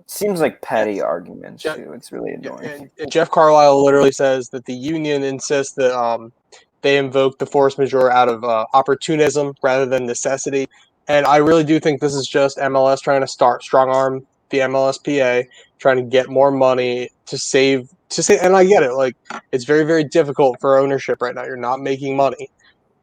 Seems like petty arguments too. It's really annoying. And Jeff Carlisle literally says that the union insists that they invoke the force majeure out of opportunism rather than necessity. And I really do think this is just MLS trying to strong arm the MLS PA, trying to get more money to save. And I get it. Like, it's very, very difficult for ownership right now. You're not making money.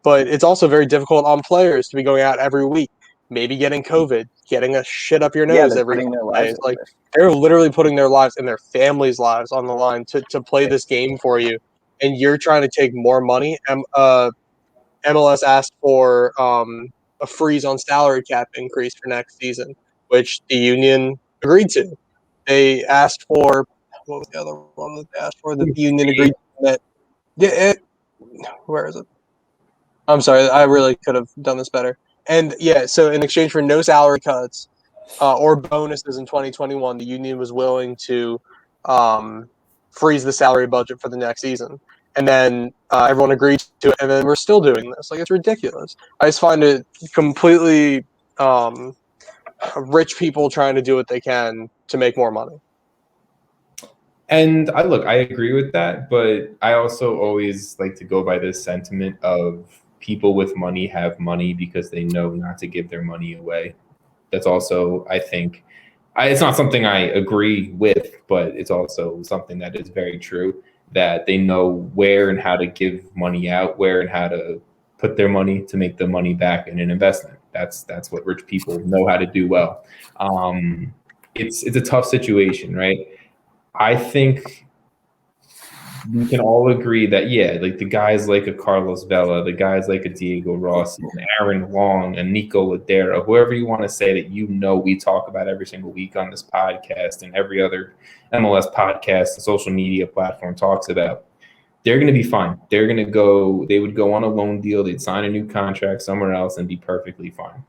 But it's also very difficult on players to be going out every week, maybe getting COVID, getting a shit up your nose every day. Like, they're literally putting their lives and their families' lives on the line to play this game for you. And you're trying to take more money. MLS asked for a freeze on salary cap increase for next season, which the union agreed to. They asked for what was the other one that they asked for? The union agreed that. Where is it? I'm sorry, I really could have done this better. And so in exchange for no salary cuts or bonuses in 2021, the union was willing to freeze the salary budget for the next season. And then everyone agreed to it, and then we're still doing this. Like, it's ridiculous. I just find it completely rich people trying to do what they can to make more money. And I agree with that, but I also always like to go by this sentiment of people with money have money because they know not to give their money away. That's also, I think, it's not something I agree with, but it's also something that is very true, that they know where and how to give money out, where and how to put their money to make the money back in an investment. That's what rich people know how to do well. It's a tough situation, right? I think we can all agree that, like the guys like a Carlos Vela, the guys like a Diego Rossi, and Aaron Long, and Nico Ladera, whoever you want to say that we talk about every single week on this podcast and every other MLS podcast and social media platform talks about, they're going to be fine. They would go on a loan deal, they'd sign a new contract somewhere else and be perfectly fine.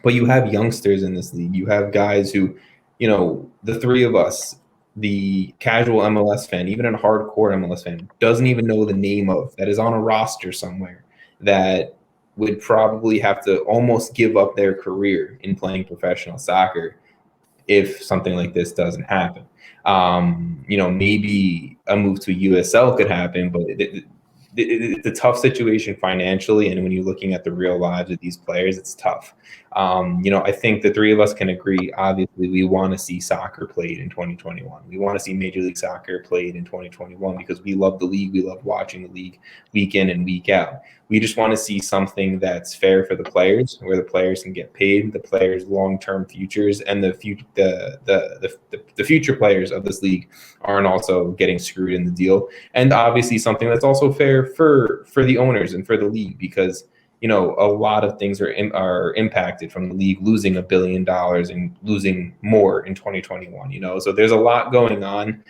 But you have youngsters in this league. You have guys who, the three of us, the casual MLS fan, even a hardcore MLS fan, doesn't even know the name of, that is on a roster somewhere, that would probably have to almost give up their career in playing professional soccer if something like this doesn't happen. Maybe a move to USL could happen, but it's a tough situation financially, and when you're looking at the real lives of these players, it's tough. I think the three of us can agree, obviously, we want to see soccer played in 2021. We want to see Major League Soccer played in 2021 because we love the league. We love watching the league week in and week out. We just want to see something that's fair for the players, where the players can get paid, the players' long-term futures, and the future players of this league aren't also getting screwed in the deal. And obviously something that's also fair for the owners and for the league, because a lot of things are impacted from the league losing $1 billion and losing more in 2021. So there's a lot going on.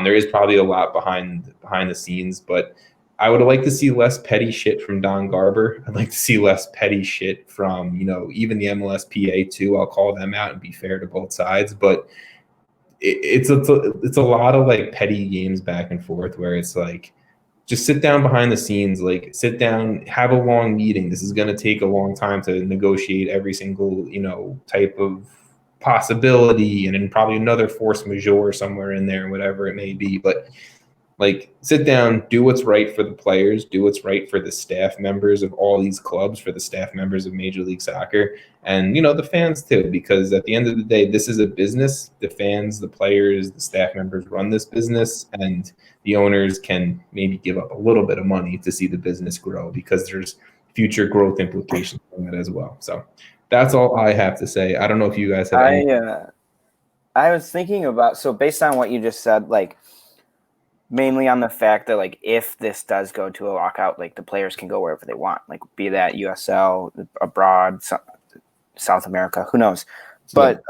There is probably a lot behind the scenes, but I would like to see less petty shit from Don Garber. I'd like to see less petty shit from even the MLS PA too. I'll call them out and be fair to both sides, but it's a lot of like petty games back and forth where it's like, just sit down behind the scenes, like sit down, have a long meeting. This is going to take a long time to negotiate every single, type of possibility, and then probably another force majeure somewhere in there, whatever it may be. But like, sit down, do what's right for the players, do what's right for the staff members of all these clubs, for the staff members of Major League Soccer, and, the fans too, because at the end of the day, this is a business. The fans, the players, the staff members run this business, and the owners can maybe give up a little bit of money to see the business grow, because there's future growth implications from it as well. So that's all I have to say. I don't know if you guys have I was thinking about, so based on what you just said, like, mainly on the fact that, like, if this does go to a lockout, like, the players can go wherever they want, like, be that USL, abroad, South America, who knows. But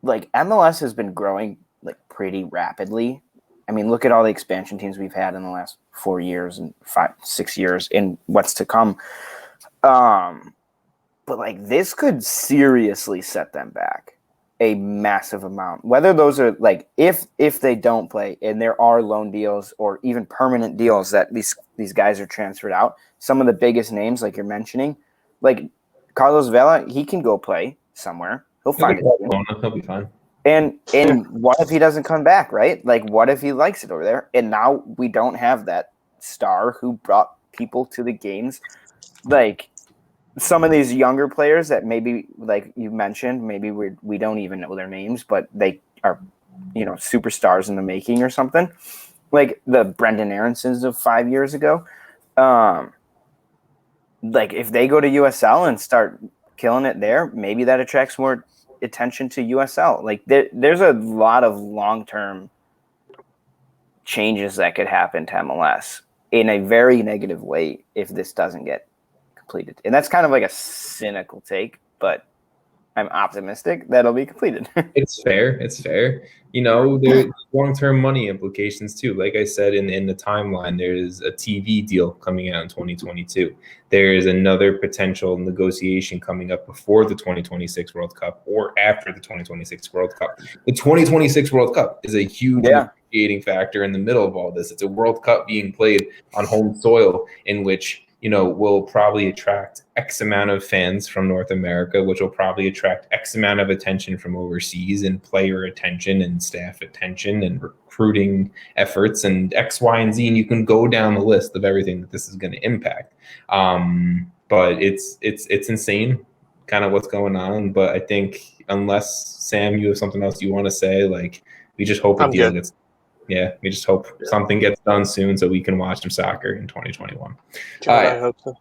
like, MLS has been growing like pretty rapidly. I mean, look at all the expansion teams we've had in the last 4 years and 5-6 years in what's to come. But like, this could seriously set them back a massive amount. Whether those are like, if they don't play and there are loan deals or even permanent deals that these guys are transferred out, some of the biggest names like you're mentioning, like Carlos Vela, he can go play somewhere. He'll find it. He'll be fine. And what if he doesn't come back, right? Like, what if he likes it over there? And now we don't have that star who brought people to the games. Like, some of these younger players that maybe, like you mentioned, maybe we don't even know their names, but they are, superstars in the making or something. Like the Brendan Aaronsons of 5 years ago. Like, if they go to USL and start killing it there, maybe that attracts more attention to USL. Like, there's a lot of long-term changes that could happen to MLS in a very negative way if this doesn't get completed. And that's kind of like a cynical take, but I'm optimistic that it'll be completed. It's fair. There's long-term money implications too. Like I said, in the timeline, there's a TV deal coming out in 2022. There is another potential negotiation coming up before the 2026 World Cup or after the 2026 World Cup. The 2026 World Cup is a huge negotiating factor in the middle of all this. It's a World Cup being played on home soil in which will probably attract X amount of fans from North America, which will probably attract X amount of attention from overseas, and player attention and staff attention and recruiting efforts and X, Y, and Z. And you can go down the list of everything that this is going to impact. But it's insane kind of what's going on. But I think, unless, Sam, you have something else you want to say, like, we just hope we just hope something gets done soon so we can watch some soccer in 2021. I hope so.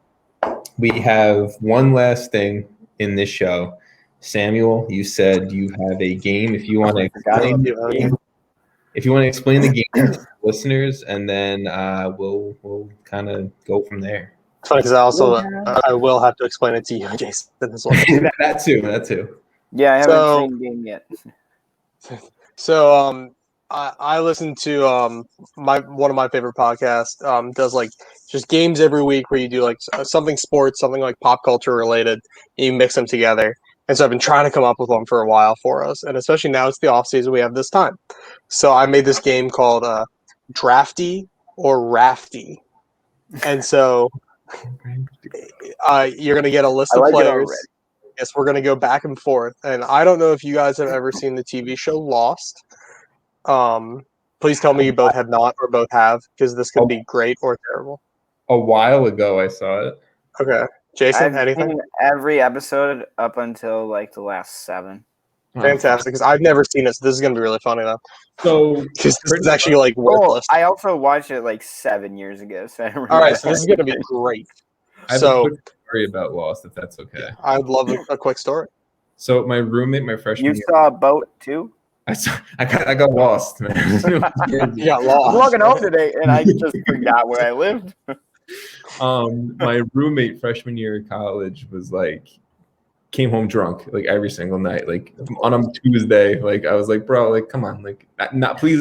We have one last thing in this show. Samuel, you said you have a game. If you want to explain the game to listeners, and then we'll kind of go from there. It's funny because I will have to explain it to you, Jason, as well. that too. Yeah, I haven't seen the game yet. So I listen to one of my favorite podcasts does like just games every week where you do like something sports, something like pop culture related, and you mix them together. And so I've been trying to come up with one for a while for us, and especially now it's the off season, we have this time. So I made this game called Draftie or Raftie, and so You're going to get a list of players. Yes, we're going to go back and forth. And I don't know if you guys have ever seen the TV show Lost. Please tell me you both have not or both have, because this could be great or terrible. A while ago, I saw it. Okay. Jason, I've anything? seen every episode up until like the last 7. Fantastic, because I've never seen it, so this is going to be really funny, though. So, because this is actually, like, worthless. I also watched it, like, 7 years ago, so I don't remember. All right, so this is going to be great. I have a quick story about Lost, if that's okay. I'd love a quick story. So, my roommate, my freshman year... You saw a boat, too? I got lost, man. You got lost. I'm walking home today, and I just forgot where I lived. My roommate, freshman year of college, was like... came home drunk like every single night, like on a Tuesday. Like I was like, bro, like come on, like not 3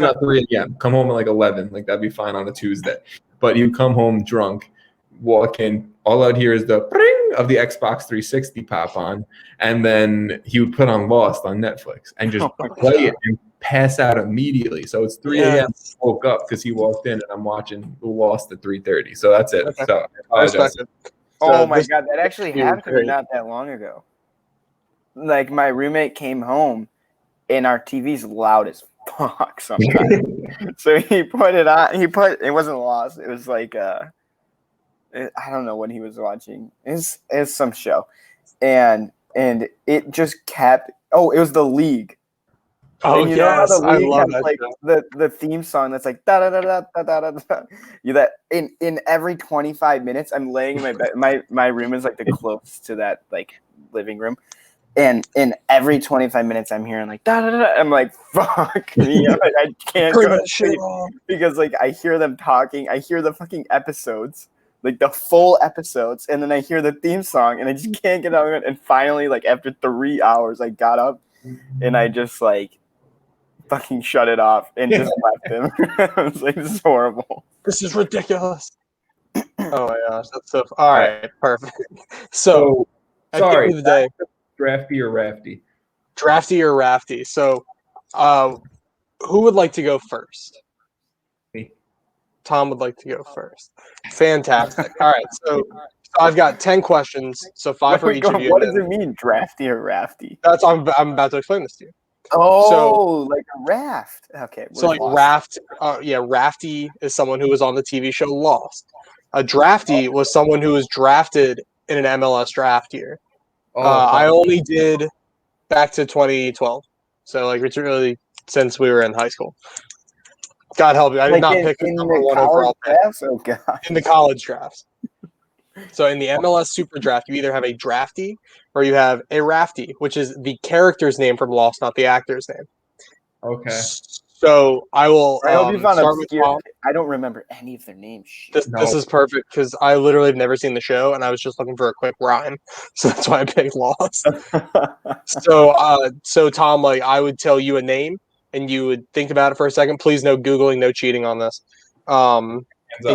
a.m. Come home at like 11, like that'd be fine on a Tuesday. But you come home drunk, walk in, all out here is the ring of the Xbox 360 pop on, and then he would put on Lost on Netflix and just play it and pass out immediately. So it's 3 a.m. Woke up because he walked in and I'm watching Lost at 3:30. So that's it. Okay. So I respect it. Oh my god, that actually happened not that long ago. Like my roommate came home and our TV's loud as fuck sometimes. So he put it on. It wasn't Lost. It was like I don't know what he was watching. It's some show, and it just kept. Oh, it was The League. Oh yes, I love that. Like the theme song that's like da da da da da da da. You that in every 25 minutes, I'm laying in my bed. My room is like the closest to that like living room. And in every 25 minutes, I'm hearing like da da da. I'm like, fuck me, like, I can't go to sleep because like I hear them talking. I hear the fucking episodes, like the full episodes, and then I hear the theme song, and I just can't get out of it. And finally, like after 3 hours, I got up and I just like fucking shut it off and just left him. I was like, this is horrible. This is ridiculous. Oh my gosh, that's so. All right, perfect. So, sorry. At the end of the day. Draftie or Raftie? Draftie or Raftie. So, who would like to go first? Me. Tom would like to go first. Fantastic. All right. So I've got 10 questions. So 5 for each of you. What does it mean, Draftie or Raftie? That's I'm about to explain this to you. Oh, so, like a raft. Okay. So like Raft. Raftie is someone who was on the TV show Lost. A Draftie was someone who was drafted in an MLS draft year. I only did back to 2012, so like it's really since we were in high school. God help you, I did not pick the number one overall pick in the college drafts. So in the MLS Super Draft, you either have a Draftie or you have a Raftie, which is the character's name from Lost, not the actor's name. Okay. So I will start with Tom. I don't remember any of their names. This is perfect because I literally have never seen the show and I was just looking for a quick rhyme, so that's why I picked Lost. So Tom, like I would tell you a name and you would think about it for a second. Please, no Googling, no cheating on this. And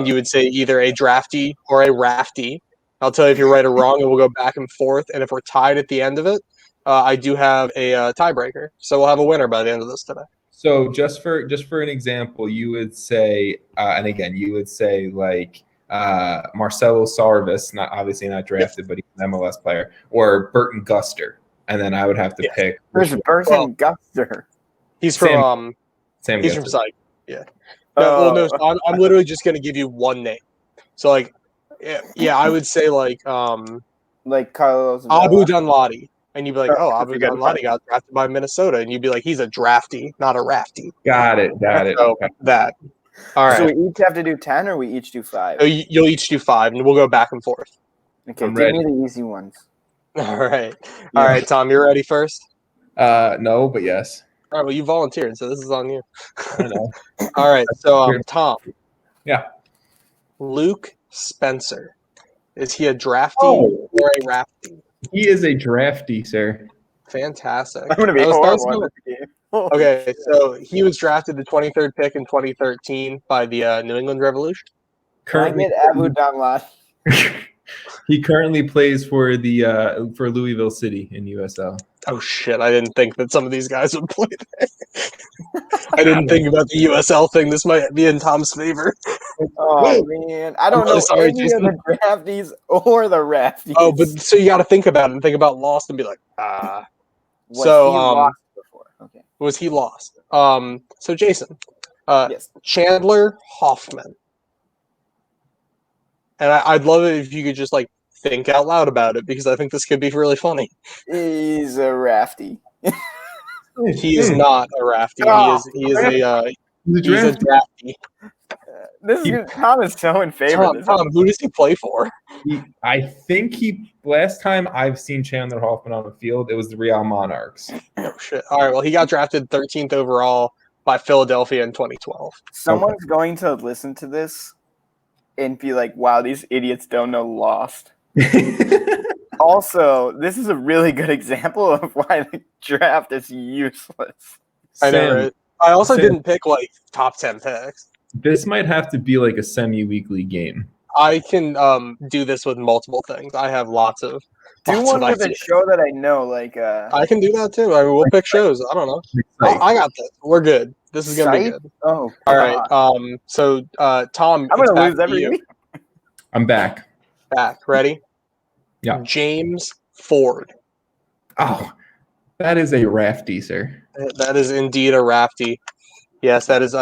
you would say either a Draftie or a Raftie. I'll tell you if you're right or wrong, and we'll go back and forth. And if we're tied at the end of it, I do have a tiebreaker, so we'll have a winner by the end of this today. So just for an example, you would say, and again, you would say like Marcelo Sarvis, obviously not drafted, but he's an MLS player, or Burton Guster, and then I would have to pick. Where's Burton Guster? He's from Sam. He's from Psych. Yeah. No, so I'm literally just gonna give you one name. So like, yeah, I would say like Carlos Abu Dunladi. And you'd be like, oh, Abu Dunladi got drafted by Minnesota. And you'd be like, he's a Draftie, not a Raftie. Got it. So that. All right. So we each have to do 10 or we each do 5? You'll each do 5, and we'll go back and forth. Okay, give me the easy ones. All right. All right, Tom, you're ready first? No, but yes. All right, well, you volunteered, so this is on you. I know. All right, so Tom. Yeah. Luke Spencer. Is he a Draftie or a Raftie? He is a Draftie, sir. Fantastic. I'm going to be horrible. Okay, so he was drafted the 23rd pick in 2013 by the New England Revolution. Currently, Abu Dunladi. He currently plays for the for Louisville City in USL. Oh shit! I didn't think that some of these guys would play there. I didn't think about the USL thing. This might be in Tom's favor. Oh man, I don't I'm really know sorry, any Jason. of the drafties or the rafties. Oh, but so you got to think about it and think about Lost and be like, Was so, he lost before? Okay. was he lost? So Jason, Yes. Chandler Hoffman, and I'd love it if you could just like think out loud about it because I think this could be really funny. He's a rafty. He is not a Raftie. Oh. He's a He's a drafty. Tom is so in favor of this. Tom, who does he play for? I think last time I've seen Chandler Hoffman on the field, it was the Real Monarchs. Oh shit! All right, well he got drafted 13th overall by Philadelphia in 2012. Someone's going to listen to this and be like, "Wow, these idiots don't know Lost." Also, this is a really good example of why the draft is useless. I know, Sam, right? I also Sam. didn't pick like top 10 picks. This might have to be like a semi-weekly game. I can do this with multiple things. I have lots of one with a ideas. show that I know, like I can do that too. I mean, we'll pick shows. I don't know. I got this. We're good. This is gonna be good. Oh, all right. So Tom, I'm gonna lose every week. I'm back. Back. Ready? Yeah. James Ford. Oh, that is a Raftie, sir. That is indeed a Raftie. Yes, that is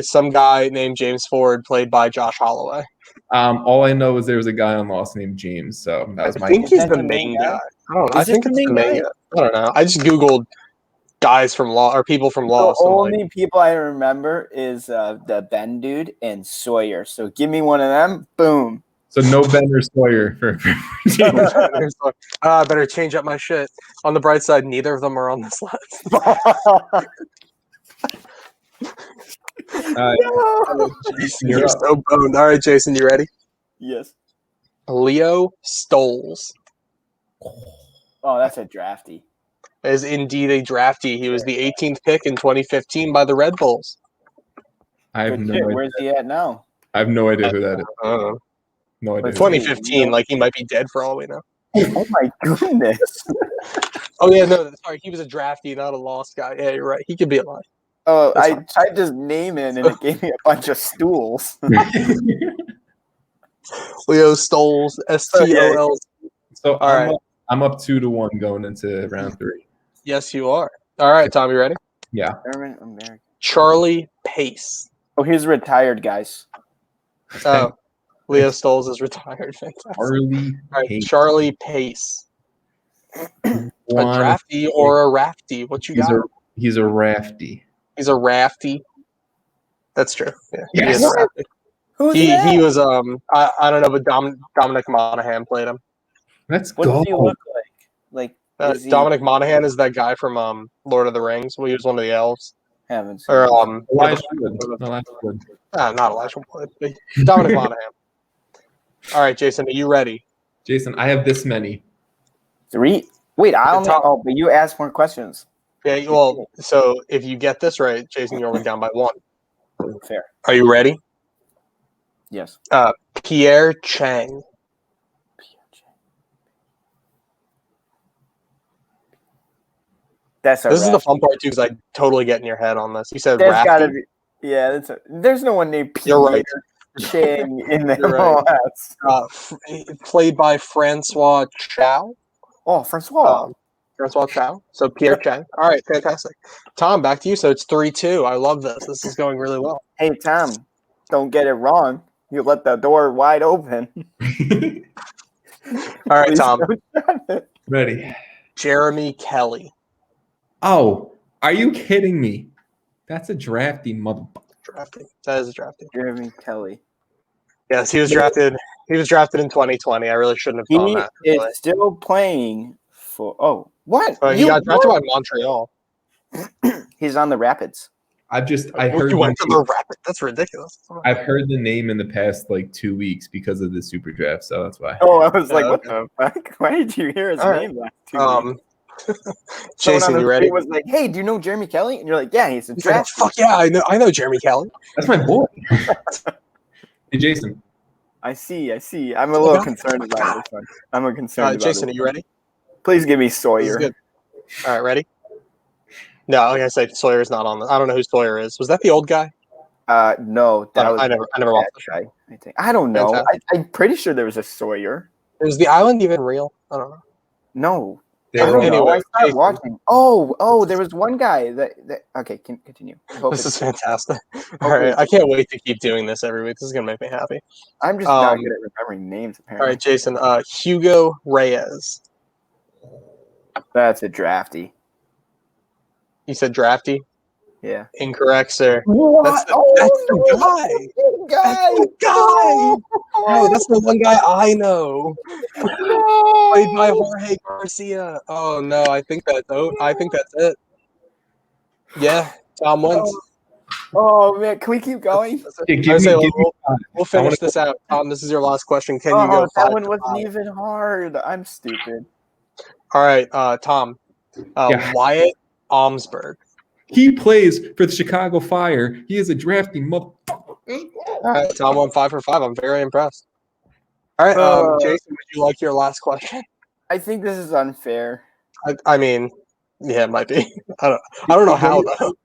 some guy named James Ford, played by Josh Holloway. All I know is there was a guy on Lost named James, so that was I think he's the main guy. I don't know. I think it's the main guy. I don't know. I just googled guys from Lost or people from Lost. The only people I remember is the Ben dude and Sawyer. So give me one of them. Boom. So no Ben or Sawyer for I better change up my shit. On the bright side, neither of them are on this list. You're so boned. All right, Jason, you ready? Yes. Leo Stoles Oh, that's a drafty. is indeed a drafty. He was the 18th pick in 2015 by the Red Bulls. I have no idea. Where's he at now? I have no idea who that is. No idea. 2015, like he might be dead for all we know. Oh my goodness. Oh yeah, no, sorry, he was a drafty, not a lost guy. Yeah, you're right. He could be alive. Oh, I tried his name in and it gave me a bunch of stools. Leo Stoles, Stol. So all right. I'm up 2-1 going into round 3. Yes, you are. All right, Tom, you ready? Yeah. American. Charlie Pace. Oh, he's retired, guys. Oh, Leo Stoles is retired. Fantastic. Charlie Pace. A drafty or a rafty? What you got? He's a Raftie. He's a Raftie. That's true. Yeah, yes. He is a Raftie. Who's he was I don't know, but Dominic Monaghan played him. Let's what go. does he look like? Dominic Monaghan is that guy from Lord of the Rings. Well, he was one of the elves. Haven't seen Or Elijah Wood. not Elijah Wood. Dominic Monaghan. All right, Jason, are you ready? Jason, I have this many. 3. Wait, I only. Oh, but you asked more questions. Yeah. Well, so if you get this right, Jason, you're only down by 1. Fair. Are you ready? Yes. Pierre Chang. This is the fun part too, because I totally get in your head on this. You said there's Raftie. Gotta be. Yeah, there's no one named Pierre You're right. Chang in the MLS. Played by Francois Chow. Oh, Francois. Francois Chow. So Pierre Chang. All right, fantastic. Tom, back to you. So it's 3-2. I love this. This is going really well. Hey, Tom, don't get it wrong. You let the door wide open. All right, Tom. Ready. Jeremy Kelly. Oh, are you kidding me? That's a drafty motherfucker. Drafting. That is a drafting. Jeremy Kelly. Yes, he was drafted. He was drafted in 2020. I really shouldn't have done that. He is still playing for. Oh, what? He got drafted by Montreal. He's on the Rapids. I heard you went to the Rapids. That's ridiculous. I've heard the name in the past like 2 weeks because of the super draft, so that's why. Oh, I was like, what the fuck? Why did you hear his name last 2 weeks? Jason, you ready? Was like, hey, do you know Jeremy Kelly? And you're like, yeah, he's a draft. Fuck yeah, I know Jeremy Kelly. That's my boy. Hey, Jason. I see. I'm a little concerned about this one. I'm a concerned about Jason, are you ready? Please give me Sawyer. All right, ready? No, like I said, Sawyer's not on this. I don't know who Sawyer is. Was that the old guy? No, that was I never watched the show. I think. I don't know. Fantastic. I'm pretty sure there was a Sawyer. Is the island even real? I don't know. No. There I don't was- know. Anyway, I stopped Jason. watching. Oh, there was one guy that okay, continue. I hope This it's- is fantastic. All right, I can't wait to keep doing this every week. This is gonna make me happy. I'm just not good at remembering names, All apparently. right, Jason. Hugo Reyes. That's a drafty. You said Draftie? Yeah. Incorrect, sir. What? That's the guy. That's the guy. No, that's the one guy I know. Played by Jorge Garcia. Oh no, I think that's it. Yeah, Tom wins. Oh man, can we keep going? Yeah, I give say me time. we'll finish this out. Tom, this is your last question. Can you Oh, go that 5 one for wasn't 5? even hard. I'm stupid. All right, Tom. Yeah. Wyatt Omsberg. He plays for the Chicago Fire. He is a drafting motherfucker. All right, Tom won 5 for 5. I'm very impressed. All right, Jason, would you like your last question? I think this is unfair. I mean, yeah, it might be. I don't know how though. Do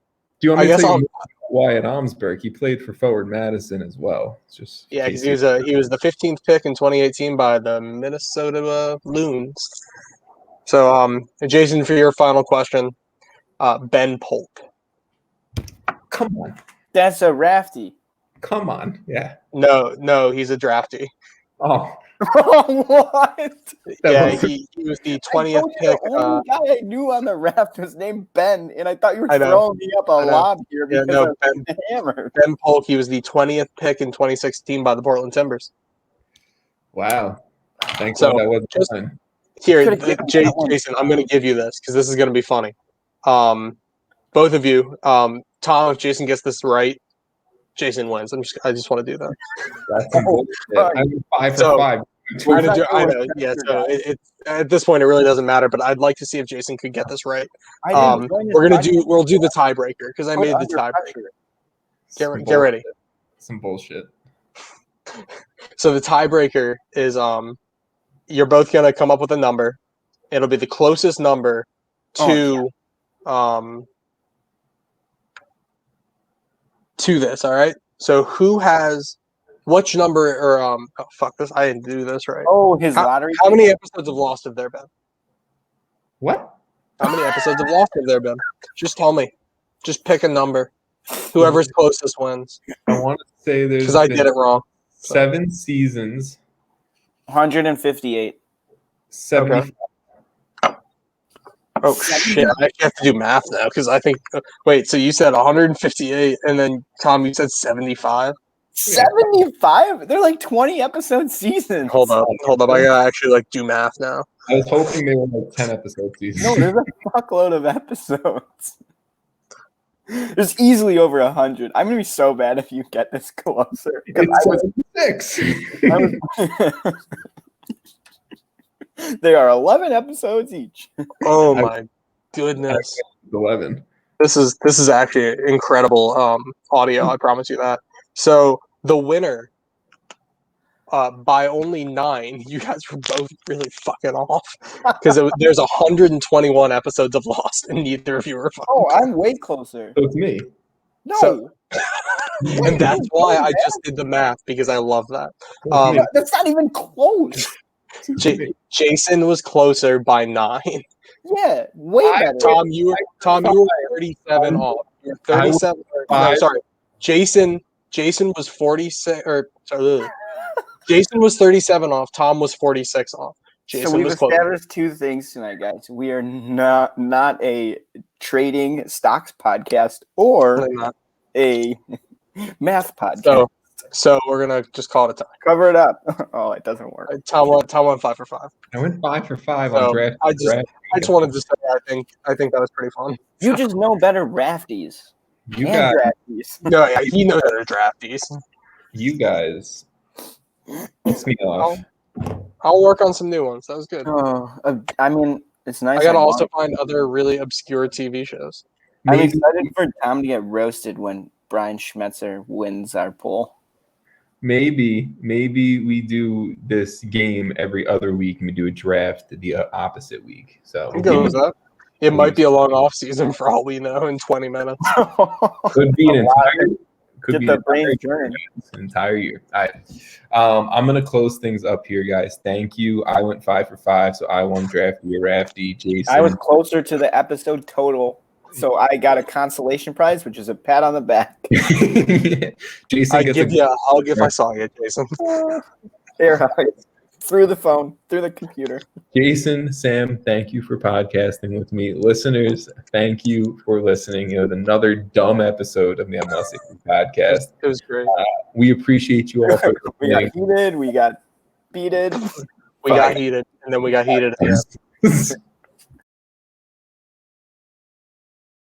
you want I me to guess tell I'll. you Wyatt Omsberg? He played for Forward Madison as well. It's just Yeah, because he was the 15th pick in 2018 by the Minnesota Loons. So, Jason, for your final question, Ben Polk. Come on. That's a Raftie. Come on. Yeah. No, he's a drafty. Oh. What? Yeah, was- he was the I 20th told you pick. the only guy I knew on the raft was named Ben, and I thought you were I know. throwing me up a I know. lob here Yeah, because no, of the hammer. Ben Polk, he was the 20th pick in 2016 by the Portland Timbers. Wow. Thanks So, God that wasn't just- mine. Here, Could've given that one. Jason, I'm going to give you this because this is going to be funny. Both of you, Tom, if Jason gets this right, Jason wins. I just want to do that. That's some bullshit. right. I'm 5 for So, 5. Trying to do, I Exactly. know, yeah. So it at this point, it really doesn't matter. But I'd like to see if Jason could get this right. I didn't join this We'll do the tiebreaker because I podcast made the under tiebreaker. pressure. Some Get ready. bullshit. Some bullshit. So the tiebreaker is you're both gonna come up with a number. It'll be the closest number to to this. All right. So who has which number or oh fuck this, I didn't do this right. Oh, his lottery. How many episodes of Lost have there been? What? How many episodes of Lost have there been? Just tell me. Just pick a number. Whoever's closest wins. I want to say there's Because I been did it wrong. 7 seasons. 158. 70. Okay. Oh shit! I have to do math now because I think. Wait, so you said 158, and then Tom, you said 75. 75? They're like 20 episode seasons. Hold up! I gotta actually do math now. I was hoping they were like 10 episode seasons. No, there's a fuckload of episodes. There's easily over 100. I'm gonna be so bad if you get this closer. It's 6. They are 11 episodes each. Oh my goodness! 11. This is actually incredible audio. I promise you that. So the winner, by only 9, you guys were both really fucking off because there's 121 episodes of Lost, and neither of you were fucking. Oh, I'm way closer. So it's me. No, So- And that's why I just did the math because I love that. that's not even close. Jason was closer by 9. Yeah, way better. Tom, you were 37 off. You're 37. No, sorry. Jason was 46 or sorry, Jason was 37 off. Tom was 46 off. Jason So we've was close. established 2 things tonight, guys. We are not a trading stocks podcast or a math podcast. So we're gonna just call it a tie. Cover it up. Oh, it doesn't work. Tom won 5 for 5. I went 5 for 5 So, on draft. I just wanted to say I think that was pretty fun. You just know better Rafties. You and guys, Drafties. No, yeah, he knows better drafties. you guys piss me off. I'll work on some new ones. That was good. Oh, I mean, it's nice. I gotta and also long. find other really obscure TV shows. I'm Maybe, excited for Tom to get roasted when Brian Schmetzer wins our poll. maybe we do this game every other week and we do a draft the opposite week. So I'm good with that. It might be a long off season for all we know in 20 minutes. could be an Could Get be the brain turning. an entire year. All right. I'm gonna close things up here, guys. Thank you. I went 5 for 5, so I won Draftie, Raftie, Jason. I was closer to the episode total, so I got a consolation prize, which is a pat on the back. Jason, I'll give you a hug if I saw you, Jason. Air hugs. Through the phone, through the computer. Jason, Sam, thank you for podcasting with me. Listeners, thank you for listening. It was another dumb episode of the MLSAces Podcast. It was great. We appreciate you all for We got heated. We got beated. We got heated, and then we got heated again.